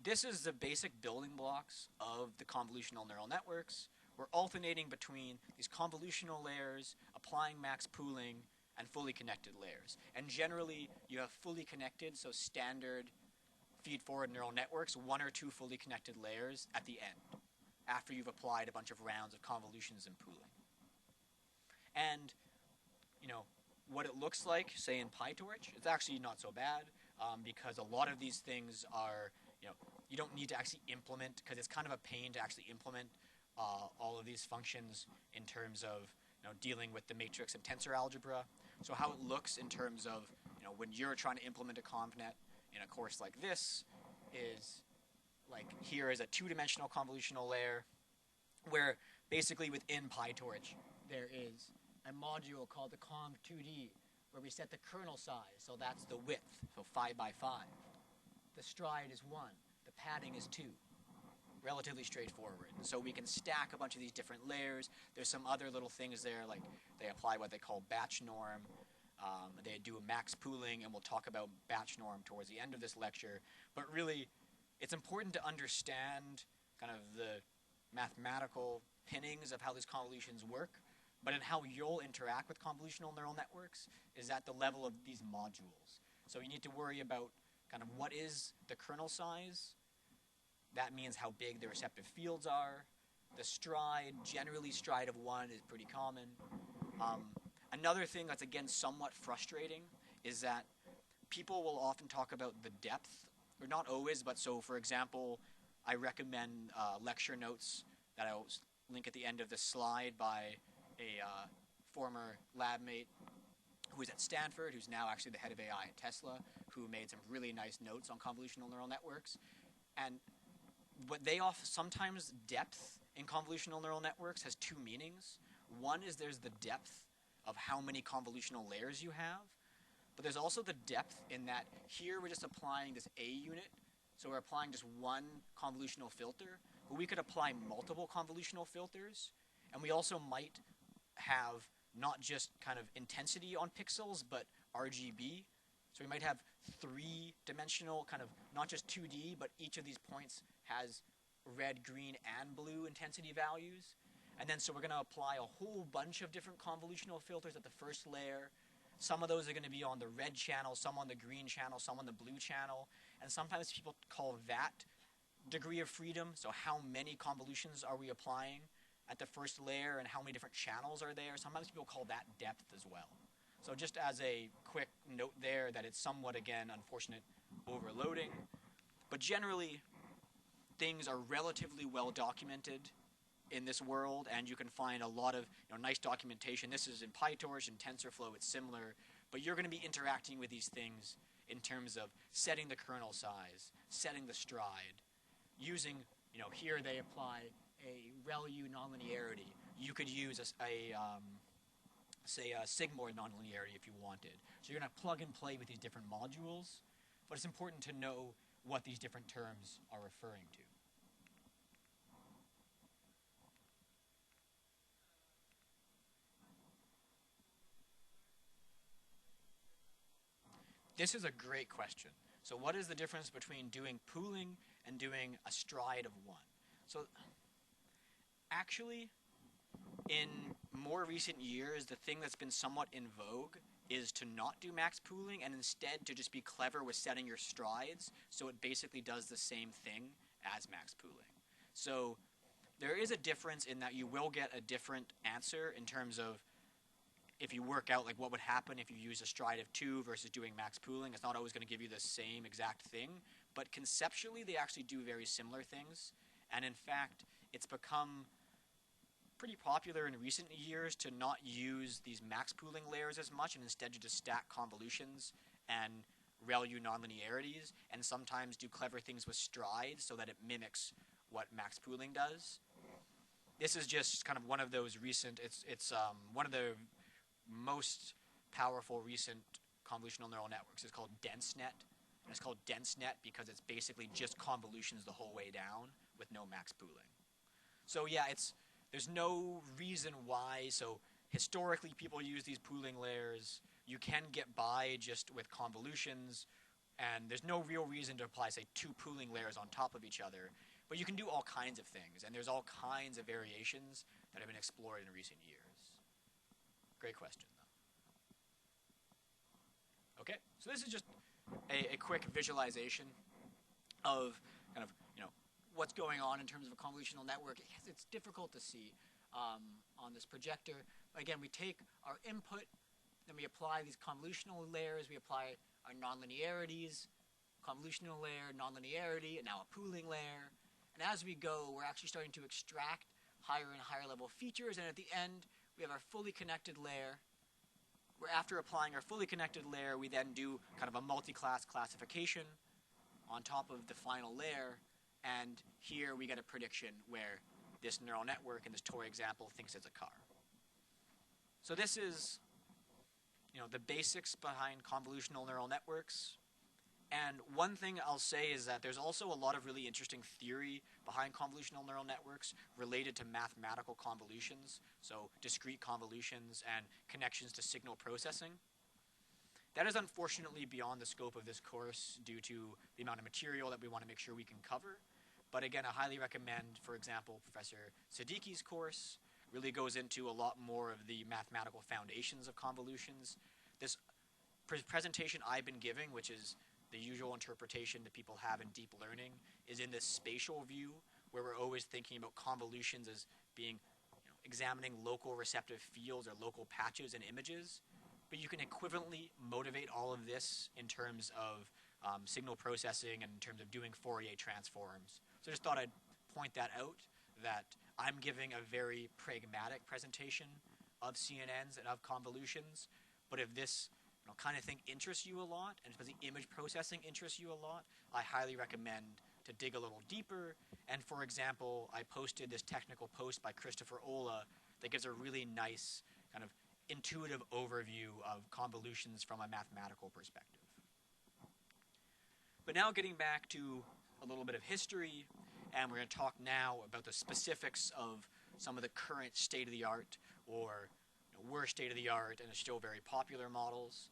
this is the basic building blocks of the convolutional neural networks. We're alternating between these convolutional layers, applying max pooling, and fully connected layers. And generally, you have fully connected, so standard feed-forward neural networks, 1 or 2 fully connected layers at the end, after you've applied a bunch of rounds of convolutions and pooling. And, what it looks like, say in PyTorch, it's actually not so bad, because a lot of these things are, you don't need to actually implement, because it's kind of a pain to actually implement all of these functions in terms of dealing with the matrix and tensor algebra. So how it looks in terms of when you're trying to implement a convnet in a course like this is like here is a 2-dimensional convolutional layer where basically within PyTorch there is a module called the conv2D where we set the kernel size, so that's the width, so 5 by 5. The stride is 1, the padding is 2. Relatively straightforward. So we can stack a bunch of these different layers. There's some other little things there, like they apply what they call batch norm. They do a max pooling, and we'll talk about batch norm towards the end of this lecture. But really, it's important to understand kind of the mathematical pinnings of how these convolutions work. But in how you'll interact with convolutional neural networks is at the level of these modules. So you need to worry about kind of what is the kernel size. That means how big the receptive fields are. The stride, generally stride of 1 is pretty common. Another thing that's, again, somewhat frustrating is that people will often talk about the depth, or not always, but so, for example, I recommend lecture notes that I'll link at the end of this slide by a former lab mate who is at Stanford, who's now actually the head of AI at Tesla, who made some really nice notes on convolutional neural networks. And what they offer, sometimes depth in convolutional neural networks has 2 meanings. One is there's the depth of how many convolutional layers you have, but there's also the depth in that here we're just applying this A unit, so we're applying just 1 convolutional filter, but we could apply multiple convolutional filters, and we also might have not just kind of intensity on pixels, but RGB. So we might have 3-dimensional, kind of not just 2D, but each of these points has red, green, and blue intensity values. And then so we're going to apply a whole bunch of different convolutional filters at the first layer. Some of those are going to be on the red channel, some on the green channel, some on the blue channel. And sometimes people call that degree of freedom. So how many convolutions are we applying at the first layer and how many different channels are there? Sometimes people call that depth as well. So just as a quick note there that it's somewhat, again, unfortunate overloading. But generally, things are relatively well documented in this world, and you can find a lot of nice documentation. This is in PyTorch and TensorFlow, it's similar. But you're going to be interacting with these things in terms of setting the kernel size, setting the stride, using, here they apply a ReLU nonlinearity. You could use say a sigmoid nonlinearity if you wanted. So you're going to plug and play with these different modules, but it's important to know what these different terms are referring to. This is a great question. So what is the difference between doing pooling and doing a stride of 1? So actually, in more recent years, the thing that's been somewhat in vogue is to not do max pooling and instead to just be clever with setting your strides so it basically does the same thing as max pooling. So There is a difference in that you will get a different answer in terms of if you work out like what would happen if you use a stride of 2 versus doing max pooling. It's not always going to give you the same exact thing, but conceptually they actually do very similar things. And in fact, it's become pretty popular in recent years to not use these max pooling layers as much and instead to just stack convolutions and ReLU nonlinearities and sometimes do clever things with strides so that it mimics what max pooling does. This is just kind of one of those recent, it's one of the most powerful recent convolutional neural networks. It's called DenseNet. And it's called DenseNet because it's basically just convolutions the whole way down with no max pooling. So yeah, there's no reason why. So historically people use these pooling layers. You can get by just with convolutions, and there's no real reason to apply, say, 2 pooling layers on top of each other. But you can do all kinds of things, and there's all kinds of variations that have been explored in recent years. Great question, though. Okay, so this is just a quick visualization of kind of, what's going on in terms of a convolutional network. It's difficult to see on this projector. Again, we take our input, then we apply these convolutional layers, we apply our nonlinearities, convolutional layer, nonlinearity, and now a pooling layer. And as we go, we're actually starting to extract higher and higher level features, and at the end, we have our fully connected layer. Where after applying our fully connected layer, we then do kind of a multi-class classification on top of the final layer, and here we get a prediction where this neural network in this toy example thinks it's a car. So this is, the basics behind convolutional neural networks. And one thing I'll say is that there's also a lot of really interesting theory behind convolutional neural networks related to mathematical convolutions, so discrete convolutions and connections to signal processing. That is unfortunately beyond the scope of this course due to the amount of material that we want to make sure we can cover. But again, I highly recommend, for example, Professor Siddiqui's course really goes into a lot more of the mathematical foundations of convolutions. This presentation I've been giving, which is the usual interpretation that people have in deep learning, is in this spatial view where we're always thinking about convolutions as being examining local receptive fields or local patches in images. But you can equivalently motivate all of this in terms of signal processing and in terms of doing Fourier transforms. So I just thought I'd point that out, that I'm giving a very pragmatic presentation of CNNs and of convolutions, but if this kind of thing interests you a lot, and especially image processing interests you a lot, I highly recommend to dig a little deeper. And for example, I posted this technical post by Christopher Olah that gives a really nice kind of intuitive overview of convolutions from a mathematical perspective. But now getting back to a little bit of history, and we're going to talk now about the specifics of some of the current state-of-the-art or were state-of-the-art and are still very popular models.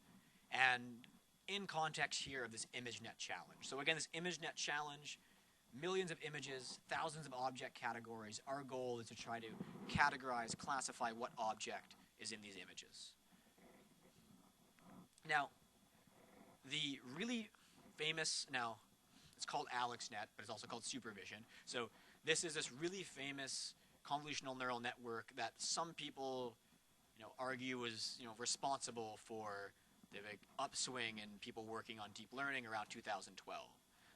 And in context here of this ImageNet challenge. So again, this ImageNet challenge, millions of images, thousands of object categories. Our goal is to try to categorize, classify what object is in these images. Now, the really famous, now it's called AlexNet, but it's also called Supervision. So this is this really famous convolutional neural network that some people argue was responsible for the big upswing in people working on deep learning around 2012.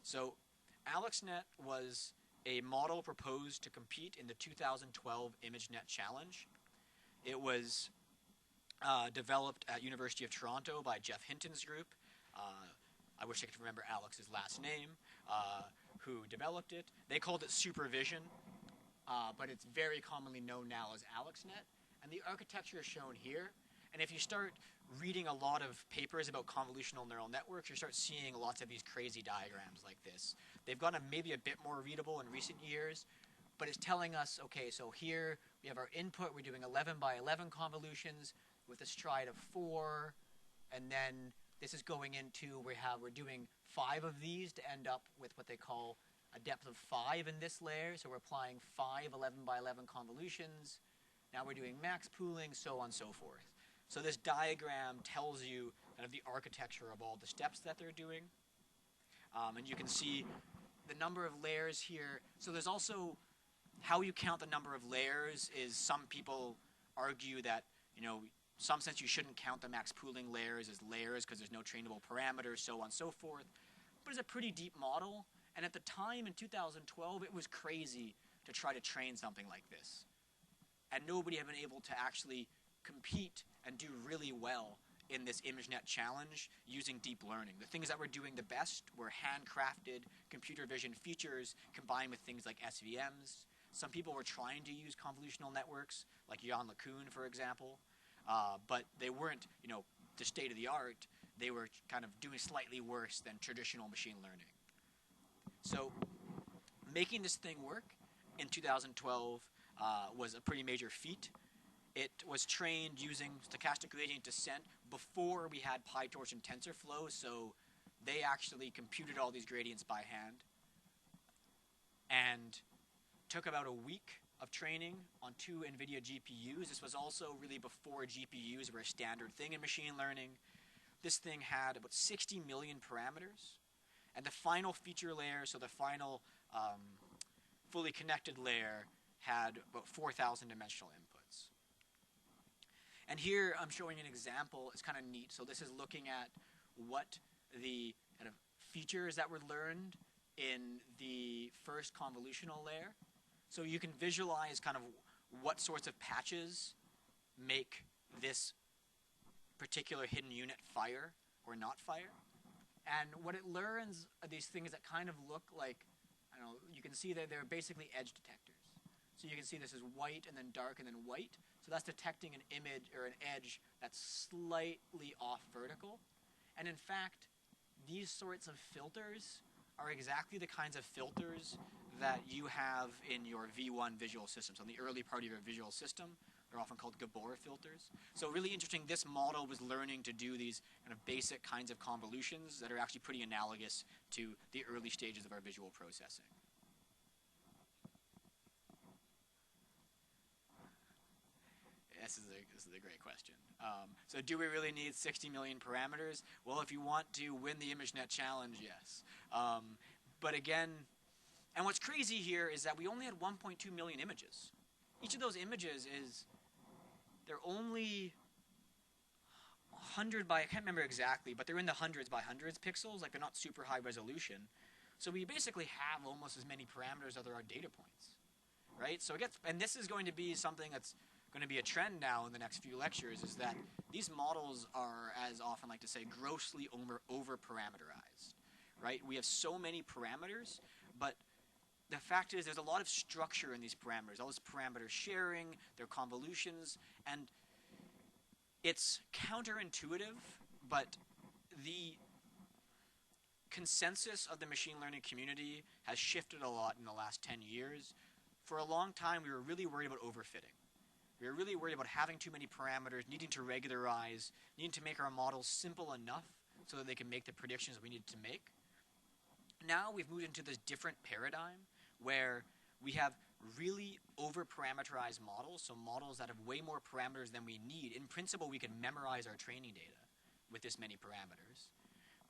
So AlexNet was a model proposed to compete in the 2012 ImageNet Challenge. It was developed at University of Toronto by Jeff Hinton's group. I wish I could remember Alex's last name, who developed it. They called it Supervision, but it's very commonly known now as AlexNet. And the architecture is shown here. And if you start reading a lot of papers about convolutional neural networks, you start seeing lots of these crazy diagrams like this. They've gotten maybe a bit more readable in recent years, but it's telling us, okay, so here we have our input. We're doing 11 by 11 convolutions with a stride of 4. And then this is going into, we're doing 5 of these to end up with what they call a depth of 5 in this layer. So we're applying 5 11 by 11 convolutions. Now we're doing max pooling, so on and so forth. So this diagram tells you kind of the architecture of all the steps that they're doing. And you can see the number of layers here. So there's also how you count the number of layers is, some people argue that, some sense you shouldn't count the max pooling layers as layers because there's no trainable parameters, so on and so forth. But it's a pretty deep model, and at the time in 2012, it was crazy to try to train something like this. And nobody had been able to actually compete and do really well in this ImageNet challenge using deep learning. The things that were doing the best were handcrafted computer vision features combined with things like SVMs. Some people were trying to use convolutional networks, like Yann LeCun, for example, but they weren't, the state of the art. They were kind of doing slightly worse than traditional machine learning. So making this thing work in 2012 was a pretty major feat. It was trained using stochastic gradient descent before we had PyTorch and TensorFlow, so they actually computed all these gradients by hand. And took about a week of training on 2 NVIDIA GPUs. This was also really before GPUs were a standard thing in machine learning. This thing had about 60 million parameters. And the final feature layer, so the final fully connected layer, had about 4,000 dimensional inputs. And here I'm showing an example. It's kind of neat. So this is looking at what the kind of features that were learned in the first convolutional layer. So you can visualize kind of what sorts of patches make this particular hidden unit fire or not fire. And what it learns are these things that kind of look like, you can see that they're basically edge detectors. So you can see this is white and then dark and then white. So that's detecting an image or an edge that's slightly off vertical. And in fact, these sorts of filters are exactly the kinds of filters that you have in your V1 visual systems. On the early part of your visual system, they're often called Gabor filters. So really interesting, this model was learning to do these kind of basic kinds of convolutions that are actually pretty analogous to the early stages of our visual processing. This is a great question. So do we really need 60 million parameters? Well, if you want to win the ImageNet challenge, yes. But again, and what's crazy here is that we only had 1.2 million images. Each of those images they're only 100 by, I can't remember exactly, but they're in the hundreds by hundreds pixels, like they're not super high resolution. So we basically have almost as many parameters as there are data points, right? So and this is going to be something that's going to be a trend now in the next few lectures, is that these models are, as often like to say, grossly over-parameterized, right? We have so many parameters, but the fact is there's a lot of structure in these parameters. All this parameter sharing, their convolutions, and it's counterintuitive, but the consensus of the machine learning community has shifted a lot in the last 10 years. For a long time, we were really worried about overfitting. We were really worried about having too many parameters, needing to regularize, needing to make our models simple enough so that they can make the predictions we needed to make. Now we've moved into this different paradigm where we have really over-parameterized models, so models that have way more parameters than we need. In principle, we can memorize our training data with this many parameters.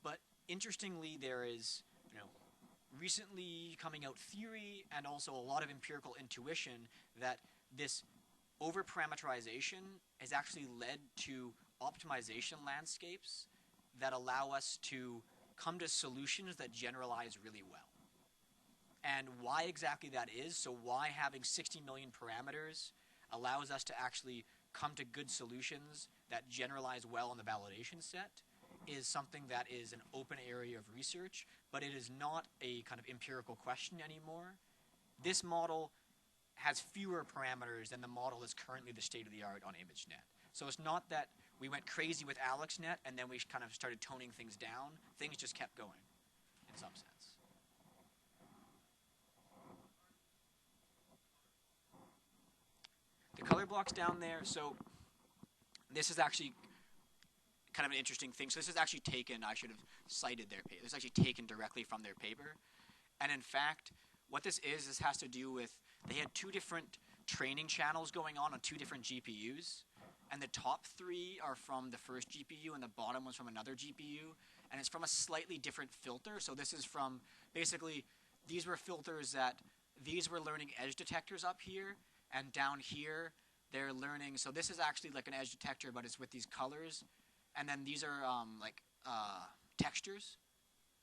But interestingly, there is, recently coming out theory and also a lot of empirical intuition that this over-parameterization has actually led to optimization landscapes that allow us to come to solutions that generalize really well. And why exactly that is, so why having 60 million parameters allows us to actually come to good solutions that generalize well on the validation set, is something that is an open area of research, but it is not a kind of empirical question anymore. This model has fewer parameters than the model is currently the state of the art on ImageNet. So it's not that we went crazy with AlexNet and then we kind of started toning things down. Things just kept going in some sense. The color blocks down there, so this is actually kind of an interesting thing. So this is actually taken, I should have cited their paper. This is actually taken directly from their paper. And in fact, what this has to do with, they had two different training channels going on 2 different GPUs. And the top 3 are from the first GPU and the bottom one's from another GPU. And it's from a slightly different filter. So this is from, basically, these were filters that these were learning edge detectors up here, and down here they're learning. So this is actually like an edge detector, but it's with these colors, and then these are textures.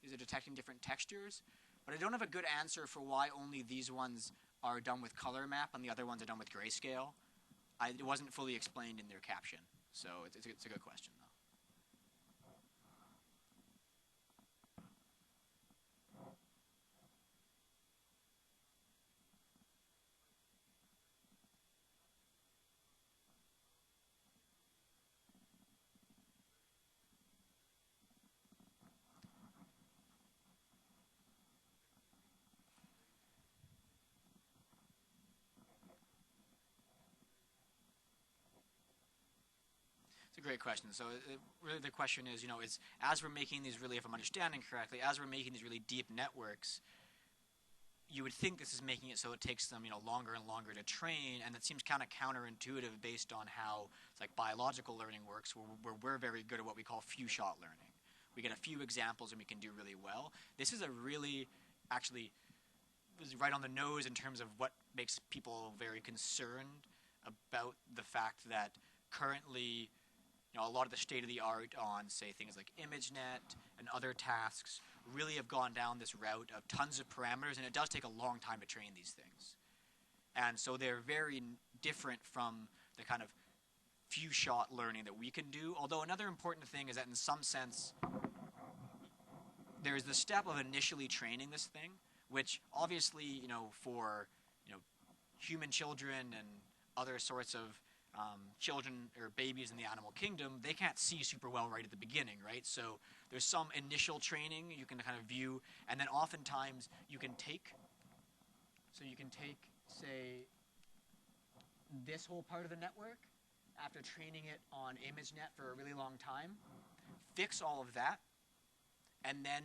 These are detecting different textures, but I don't have a good answer for why only these ones are done with color map and the other ones are done with grayscale. It wasn't fully explained in their caption, so it's a good question though. It's a great question. So really the question is, is as we're making these really, if I'm understanding correctly, as we're making these really deep networks, you would think this is making it so it takes them, longer and longer to train, and it seems kind of counterintuitive based on how biological learning works, where we're very good at what we call few-shot learning. We get a few examples and we can do really well. This is a really, actually, was right on the nose in terms of what makes people very concerned about the fact that currently, a lot of the state-of-the-art on, say, things like ImageNet and other tasks really have gone down this route of tons of parameters, and it does take a long time to train these things. And so they're very different from the kind of few-shot learning that we can do. Although another important thing is that in some sense, there's the step of initially training this thing, which obviously, for human children and other sorts of children or babies in the animal kingdom, they can't see super well right at the beginning, right? So there's some initial training you can kind of view, and then oftentimes you can take, say, this whole part of the network after training it on ImageNet for a really long time, fix all of that, and then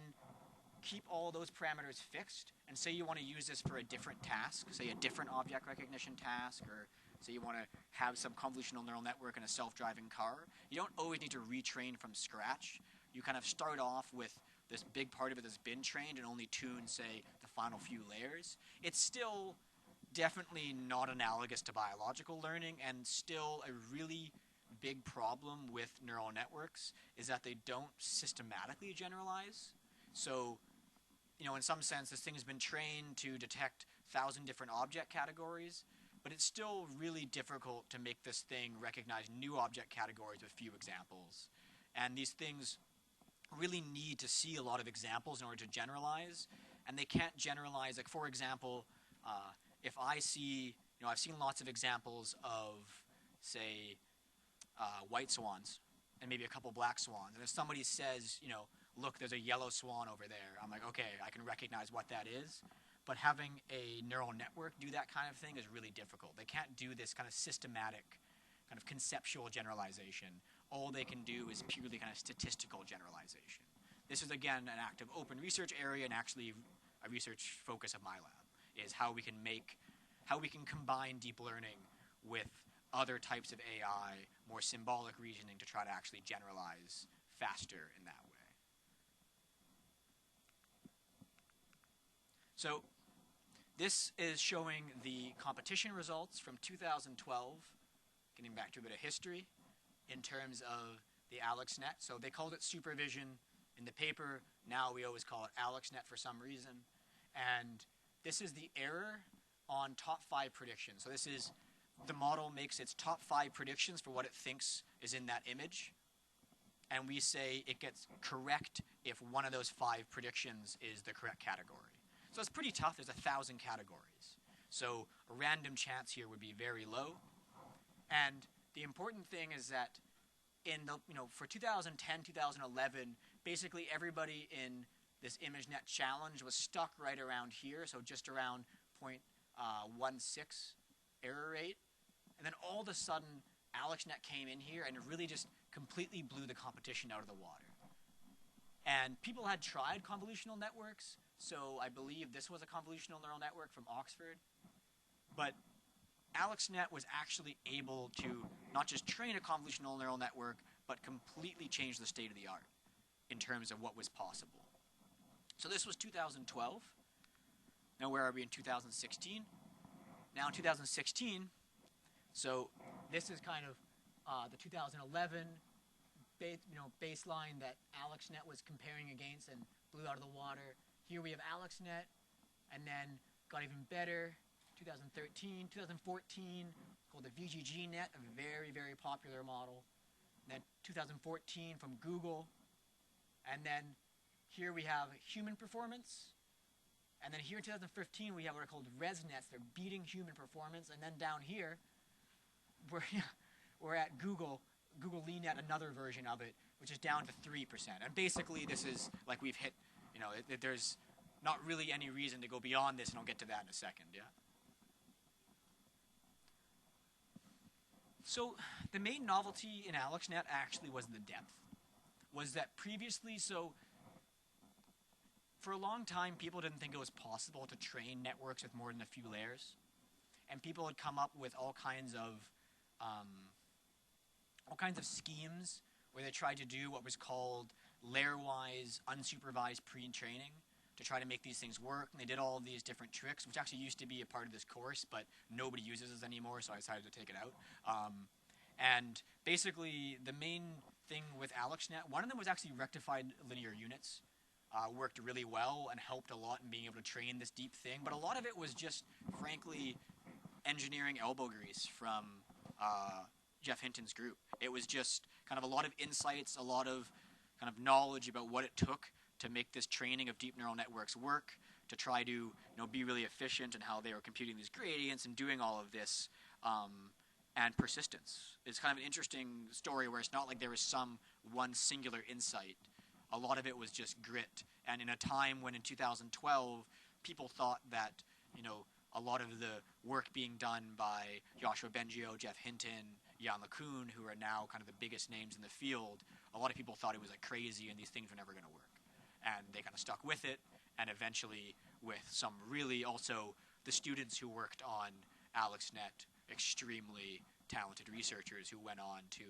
keep all those parameters fixed, and say you want to use this for a different task, say a different object recognition task, or say you want to have some convolutional neural network in a self-driving car. You don't always need to retrain from scratch. You kind of start off with this big part of it that's been trained and only tune, say, the final few layers. It's still definitely not analogous to biological learning, and still a really big problem with neural networks is that they don't systematically generalize. So, in some sense, this thing has been trained to detect 1,000 different object categories, but it's still really difficult to make this thing recognize new object categories with few examples. And these things really need to see a lot of examples in order to generalize, and they can't generalize. Like, for example, if I see, I've seen lots of examples of, say, white swans and maybe a couple black swans, and if somebody says, look, there's a yellow swan over there, I'm like, okay, I can recognize what that is. But having a neural network do that kind of thing is really difficult. They can't do this kind of systematic, kind of conceptual generalization. All they can do is purely kind of statistical generalization. This is, again, an active open research area, and actually a research focus of my lab, is how we can combine deep learning with other types of AI, more symbolic reasoning, to try to actually generalize faster in that way. So this is showing the competition results from 2012, getting back to a bit of history, in terms of the AlexNet. So they called it SuperVision in the paper. Now we always call it AlexNet for some reason. And this is the error on top 5 predictions. So this is, the model makes its top 5 predictions for what it thinks is in that image. And we say it gets correct if one of those 5 predictions is the correct category. So it's pretty tough. There's 1,000 categories. So a random chance here would be very low. And the important thing is that in the, for 2010, 2011, basically everybody in this ImageNet challenge was stuck right around here, so just around 0.16 error rate. And then all of a sudden, AlexNet came in here and it really just completely blew the competition out of the water. And people had tried convolutional networks, so I believe this was a convolutional neural network from Oxford. But AlexNet was actually able to not just train a convolutional neural network, but completely change the state of the art in terms of what was possible. So this was 2012. Now where are we in 2016? Now in 2016, so this is kind of the 2011 baseline that AlexNet was comparing against and blew out of the water. Here we have AlexNet, and then got even better, 2013, 2014, called the VGGNet, a very, very popular model. And then 2014 from Google, and then here we have human performance. And then here in 2015, we have what are called ResNets. They're beating human performance. And then down here, we're at Google LeanNet, another version of it, which is down to 3%. And basically, this is like we've hit, there's not really any reason to go beyond this, and I'll get to that in a second, yeah? So the main novelty in AlexNet actually was the depth. Was that previously, so for a long time, people didn't think it was possible to train networks with more than a few layers. And people had come up with all kinds of schemes where they tried to do what was called layer-wise unsupervised pre-training to try to make these things work. And they did all of these different tricks, which actually used to be a part of this course, but nobody uses this anymore, so I decided to take it out. And basically, the main thing with AlexNet, one of them was actually rectified linear units. Worked really well and helped a lot in being able to train this deep thing. But a lot of it was just, frankly, engineering elbow grease from Geoff Hinton's group. It was just kind of a lot of insights, a lot of kind of knowledge about what it took to make this training of deep neural networks work, to try to be really efficient in how they were computing these gradients and doing all of this, and persistence. It's kind of an interesting story where it's not like there was some one singular insight. A lot of it was just grit. And in a time when in 2012 people thought that a lot of the work being done by Yoshua Bengio, Geoff Hinton, Jan LeCun, who are now kind of the biggest names in the field, a lot of people thought it was like crazy and these things were never going to work. And they kind of stuck with it, and eventually with some really also the students who worked on AlexNet, extremely talented researchers who went on to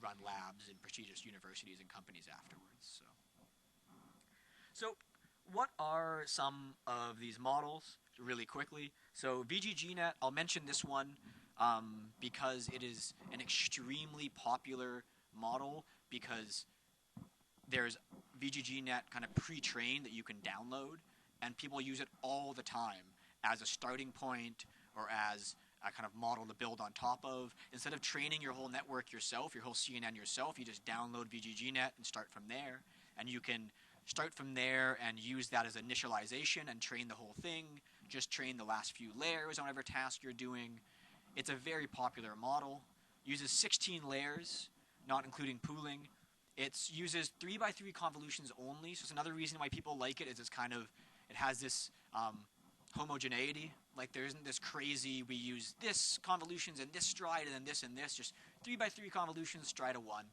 run labs in prestigious universities and companies afterwards. So what are some of these models? Really quickly. So VGGNet, I'll mention this one because it is an extremely popular model because there's VGGNet kind of pre-trained that you can download, and people use it all the time as a starting point or as a kind of model to build on top of. Instead of training your whole network yourself, your whole CNN yourself, you just download VGGNet and start from there. And you can start from there and use that as initialization and train the whole thing. Just train the last few layers on whatever task you're doing. It's a very popular model. Uses 16 layers, not including pooling. It uses 3x3 convolutions only, so it's another reason why people like it is it has this homogeneity. Like there isn't this crazy, we use this convolutions and this stride and then this, just 3x3 convolutions, stride of 1,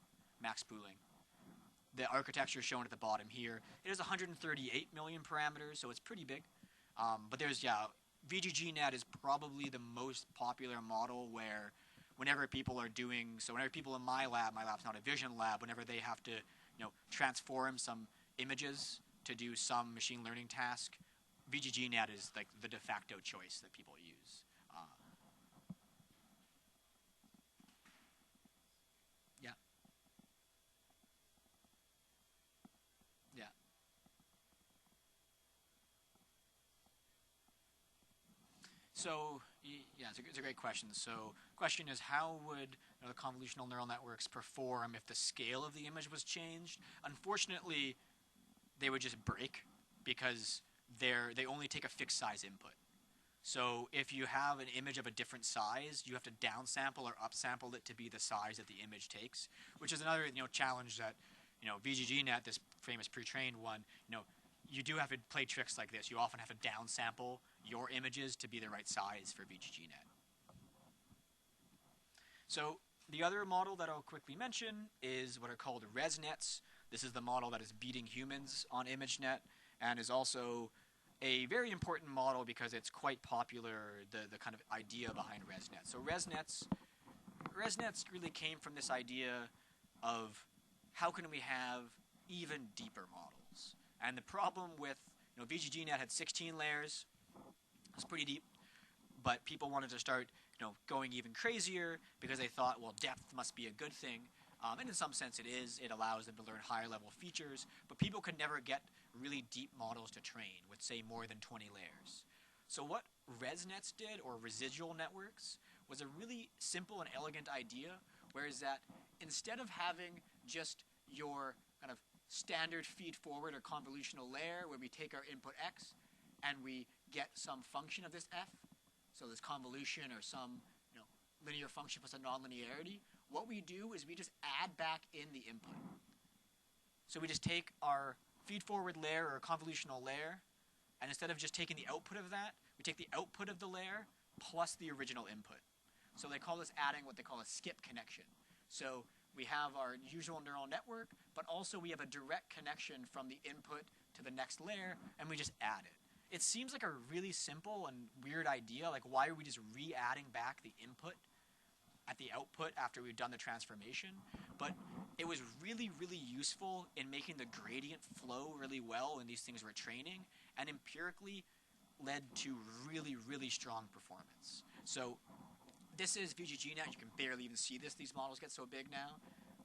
max pooling. The architecture is shown at the bottom here. It has 138 million parameters, so it's pretty big. But VGGNet is probably the most popular model where whenever people in my lab's not a vision lab, whenever they have to, transform some images to do some machine learning task, VGGNet is like the de facto choice that people use. Yeah. Yeah. So, yeah, it's a great question. So, question is, how would the convolutional neural networks perform if the scale of the image was changed? Unfortunately, they would just break because they only take a fixed size input. So, if you have an image of a different size, you have to downsample or upsample it to be the size that the image takes, which is another challenge that VGGNet, this famous pre-trained one, you do have to play tricks like this. You often have to downsample your images to be the right size for VGGNet. So the other model that I'll quickly mention is what are called ResNets. This is the model that is beating humans on ImageNet and is also a very important model because it's quite popular, the kind of idea behind ResNet. So ResNets really came from this idea of how can we have even deeper models? And the problem with VGGNet had 16 layers. It's pretty deep, but people wanted to start, going even crazier because they thought, well, depth must be a good thing. And in some sense it is. It allows them to learn higher level features, but people could never get really deep models to train with, say, more than 20 layers. So what ResNets did, or residual networks, was a really simple and elegant idea, whereas that instead of having just your kind of standard feed-forward or convolutional layer where we take our input x and we get some function of this f, so this convolution or some linear function plus a nonlinearity, what we do is we just add back in the input. So we just take our feed-forward layer or convolutional layer, and instead of just taking the output of that, we take the output of the layer plus the original input. So they call this adding what they call a skip connection. So we have our usual neural network, but also we have a direct connection from the input to the next layer, and we just add it. It seems like a really simple and weird idea, like why are we just re-adding back the input at the output after we've done the transformation? But it was really, really useful in making the gradient flow really well when these things were training, and empirically led to really, really strong performance. So this is VGGNet. You can barely even see this. These models get so big now.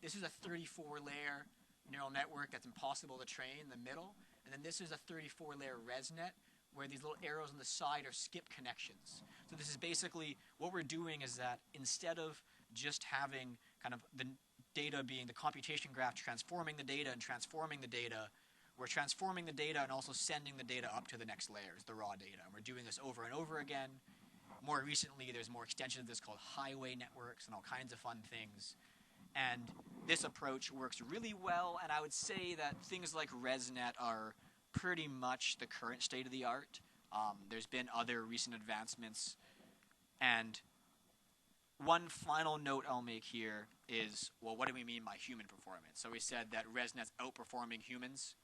This is a 34-layer neural network that's impossible to train in the middle. And then this is a 34-layer ResNet, where these little arrows on the side are skip connections. So this is basically, what we're doing is that instead of just having kind of the data being the computation graph transforming the data and transforming the data, we're transforming the data and also sending the data up to the next layers, the raw data. And we're doing this over and over again. More recently, there's more extension of this called highway networks and all kinds of fun things. And this approach works really well, and I would say that things like ResNet are pretty much the current state of the art. There's been other recent advancements. And one final note I'll make here is, well, what do we mean by human performance? So we said that ResNet's outperforming humans.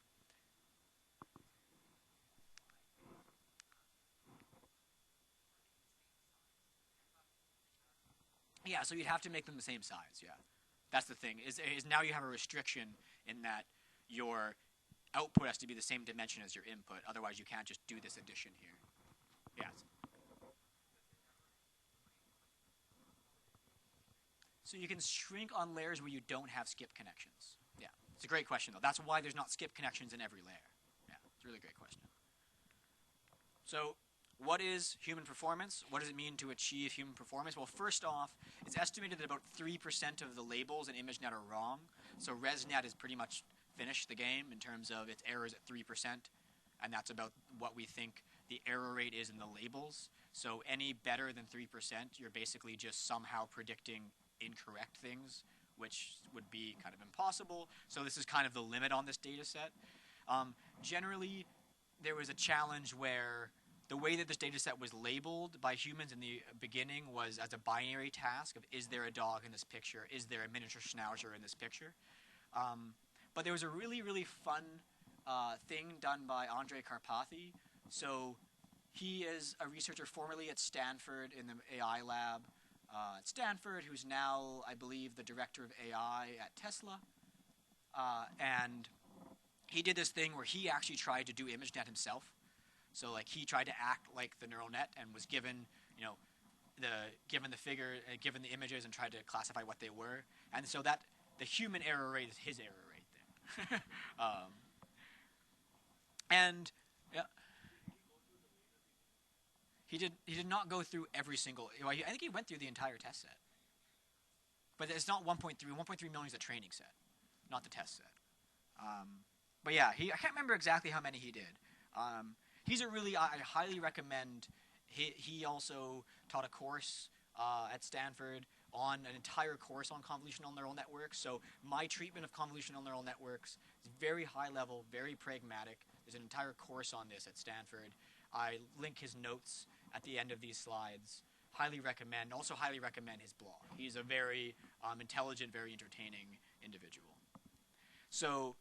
Yeah, so you'd have to make them the same size, yeah. That's the thing, is now you have a restriction in that your output has to be the same dimension as your input. Otherwise, you can't just do this addition here. Yes. So you can shrink on layers where you don't have skip connections. Yeah, it's a great question, though. That's why there's not skip connections in every layer. Yeah, it's a really great question. So what is human performance? What does it mean to achieve human performance? Well, first off, it's estimated that about 3% of the labels in ImageNet are wrong. So ResNet has pretty much finished the game in terms of its errors at 3%, and that's about what we think the error rate is in the labels. So any better than 3%, you're basically just somehow predicting incorrect things, which would be kind of impossible. So this is kind of the limit on this data set. Generally, there was a challenge where the way that this data set was labeled by humans in the beginning was as a binary task of, is there a dog in this picture? Is there a miniature schnauzer in this picture? But there was a really, really fun thing done by Andrej Karpathy. So he is a researcher formerly at Stanford in the AI lab at Stanford, who's now, I believe, the director of AI at Tesla. And he did this thing where he actually tried to do ImageNet himself. So like he tried to act like the neural net and was given, given the figure, given the images, and tried to classify what they were. And so that the human error rate is his error rate there. And yeah, he did not go through every single. I think he went through the entire test set. But it's not 1.3. 1.3 million is the training set, not the test set. But yeah, I can't remember exactly how many he did. He's a really, I highly recommend. He also taught a course at Stanford on an entire course on convolutional neural networks. So my treatment of convolutional neural networks is very high level, very pragmatic. There's an entire course on this at Stanford. I link his notes at the end of these slides. Highly recommend. Also highly recommend his blog. He's a very intelligent, very entertaining individual. So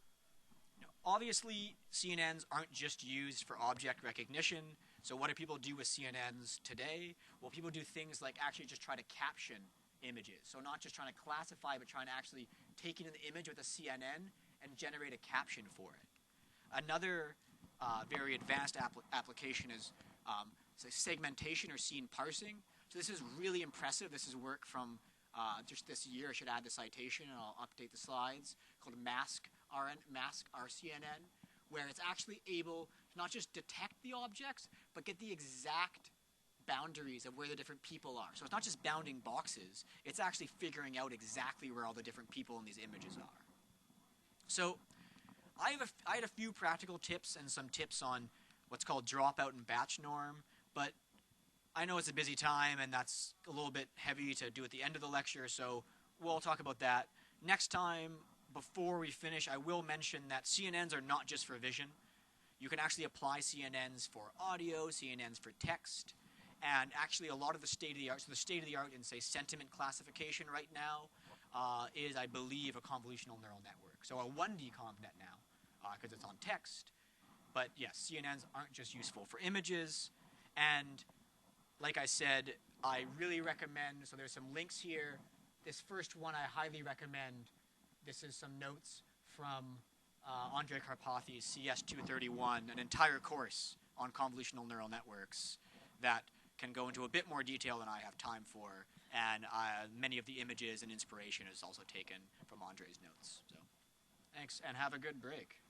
obviously, CNNs aren't just used for object recognition. So what do people do with CNNs today? Well, people do things like actually just try to caption images. So not just trying to classify, but trying to actually take in an image with a CNN and generate a caption for it. Another very advanced application is segmentation or scene parsing. So this is really impressive. This is work from just this year. I should add the citation and I'll update the slides, called Mask RCNN, where it's actually able to not just detect the objects, but get the exact boundaries of where the different people are. So it's not just bounding boxes, it's actually figuring out exactly where all the different people in these images are. So I had a few practical tips and some tips on what's called dropout and batch norm, but I know it's a busy time and that's a little bit heavy to do at the end of the lecture, so we'll talk about that. Next time, before we finish, I will mention that CNNs are not just for vision. You can actually apply CNNs for audio, CNNs for text, and actually a lot of the state-of-the-art, so the state-of-the-art in, say, sentiment classification right now is, I believe, a convolutional neural network. So a 1D ConvNet now, because it's on text. But yes, CNNs aren't just useful for images, and like I said, I really recommend, so there's some links here. This first one I highly recommend. This is some notes from Andrej Karpathy's CS231, an entire course on convolutional neural networks that can go into a bit more detail than I have time for, and many of the images and inspiration is also taken from Andrej's notes. So, thanks, and have a good break.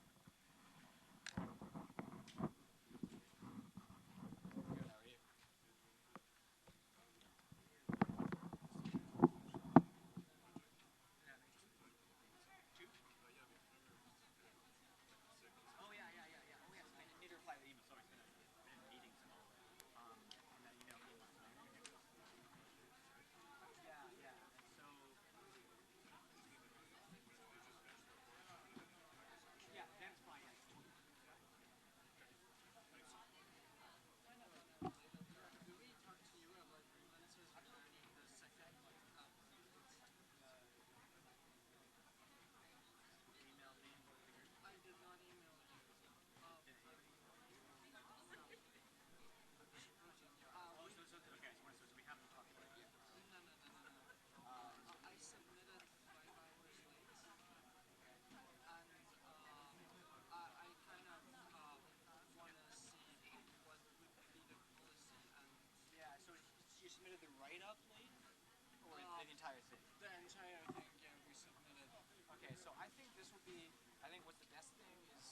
Submitted the write-up late, or the entire thing? The entire thing, yeah, we submitted. Okay, so I think this will be, I think what's the best thing is,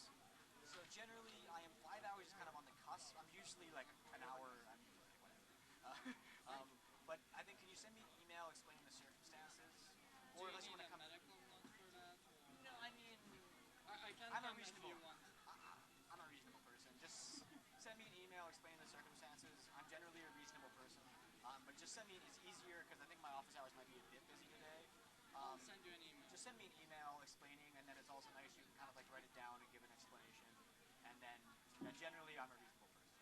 so generally I am 5 hours just kind of on the cusp. I'm usually like an hour, I'm whatever. But I think, can you send me an email explaining the circumstances? Or Or unless you need want to a come. medical note for that? Or? No, I mean, I can I'm a come if reasonable, you want. I'm a reasonable person. Just send me an email explaining the circumstances. I'm generally a reasonable person. But just send me, it's easier because I think my office hours might be a bit busy today. I'll send you an email. Just send me an email explaining, and then it's also nice you can kind of like write it down and give an explanation. And then generally I'm a reasonable person.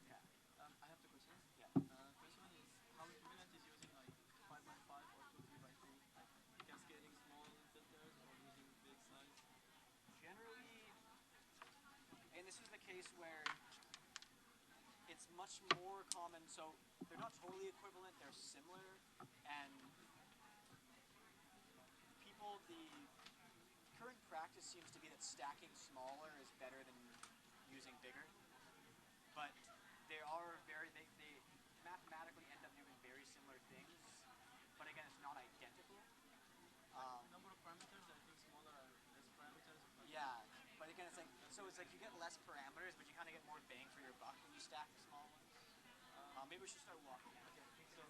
Yeah. I have two questions. Yeah. First one is how Kubernetes is using like 5x5 or 2 3x3, like cascading small filters or using big size. Generally, and this is the case where it's much more common, so they're not totally equivalent, they're similar, and people, the current practice seems to be that stacking smaller is better than using bigger, but they are they mathematically end up doing very similar things, but again, it's not identical. Number of parameters, I think smaller are less parameters. Yeah, but again, it's like, so it's like you get less parameters, but you kind of get more bang for your buck when you stack the small ones. Maybe we should start walking. Okay. So,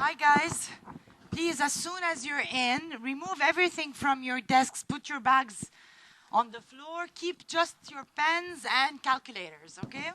Hi guys. Please, as soon as you're in, remove everything from your desks, put your bags on the floor, keep just your pens and calculators, okay?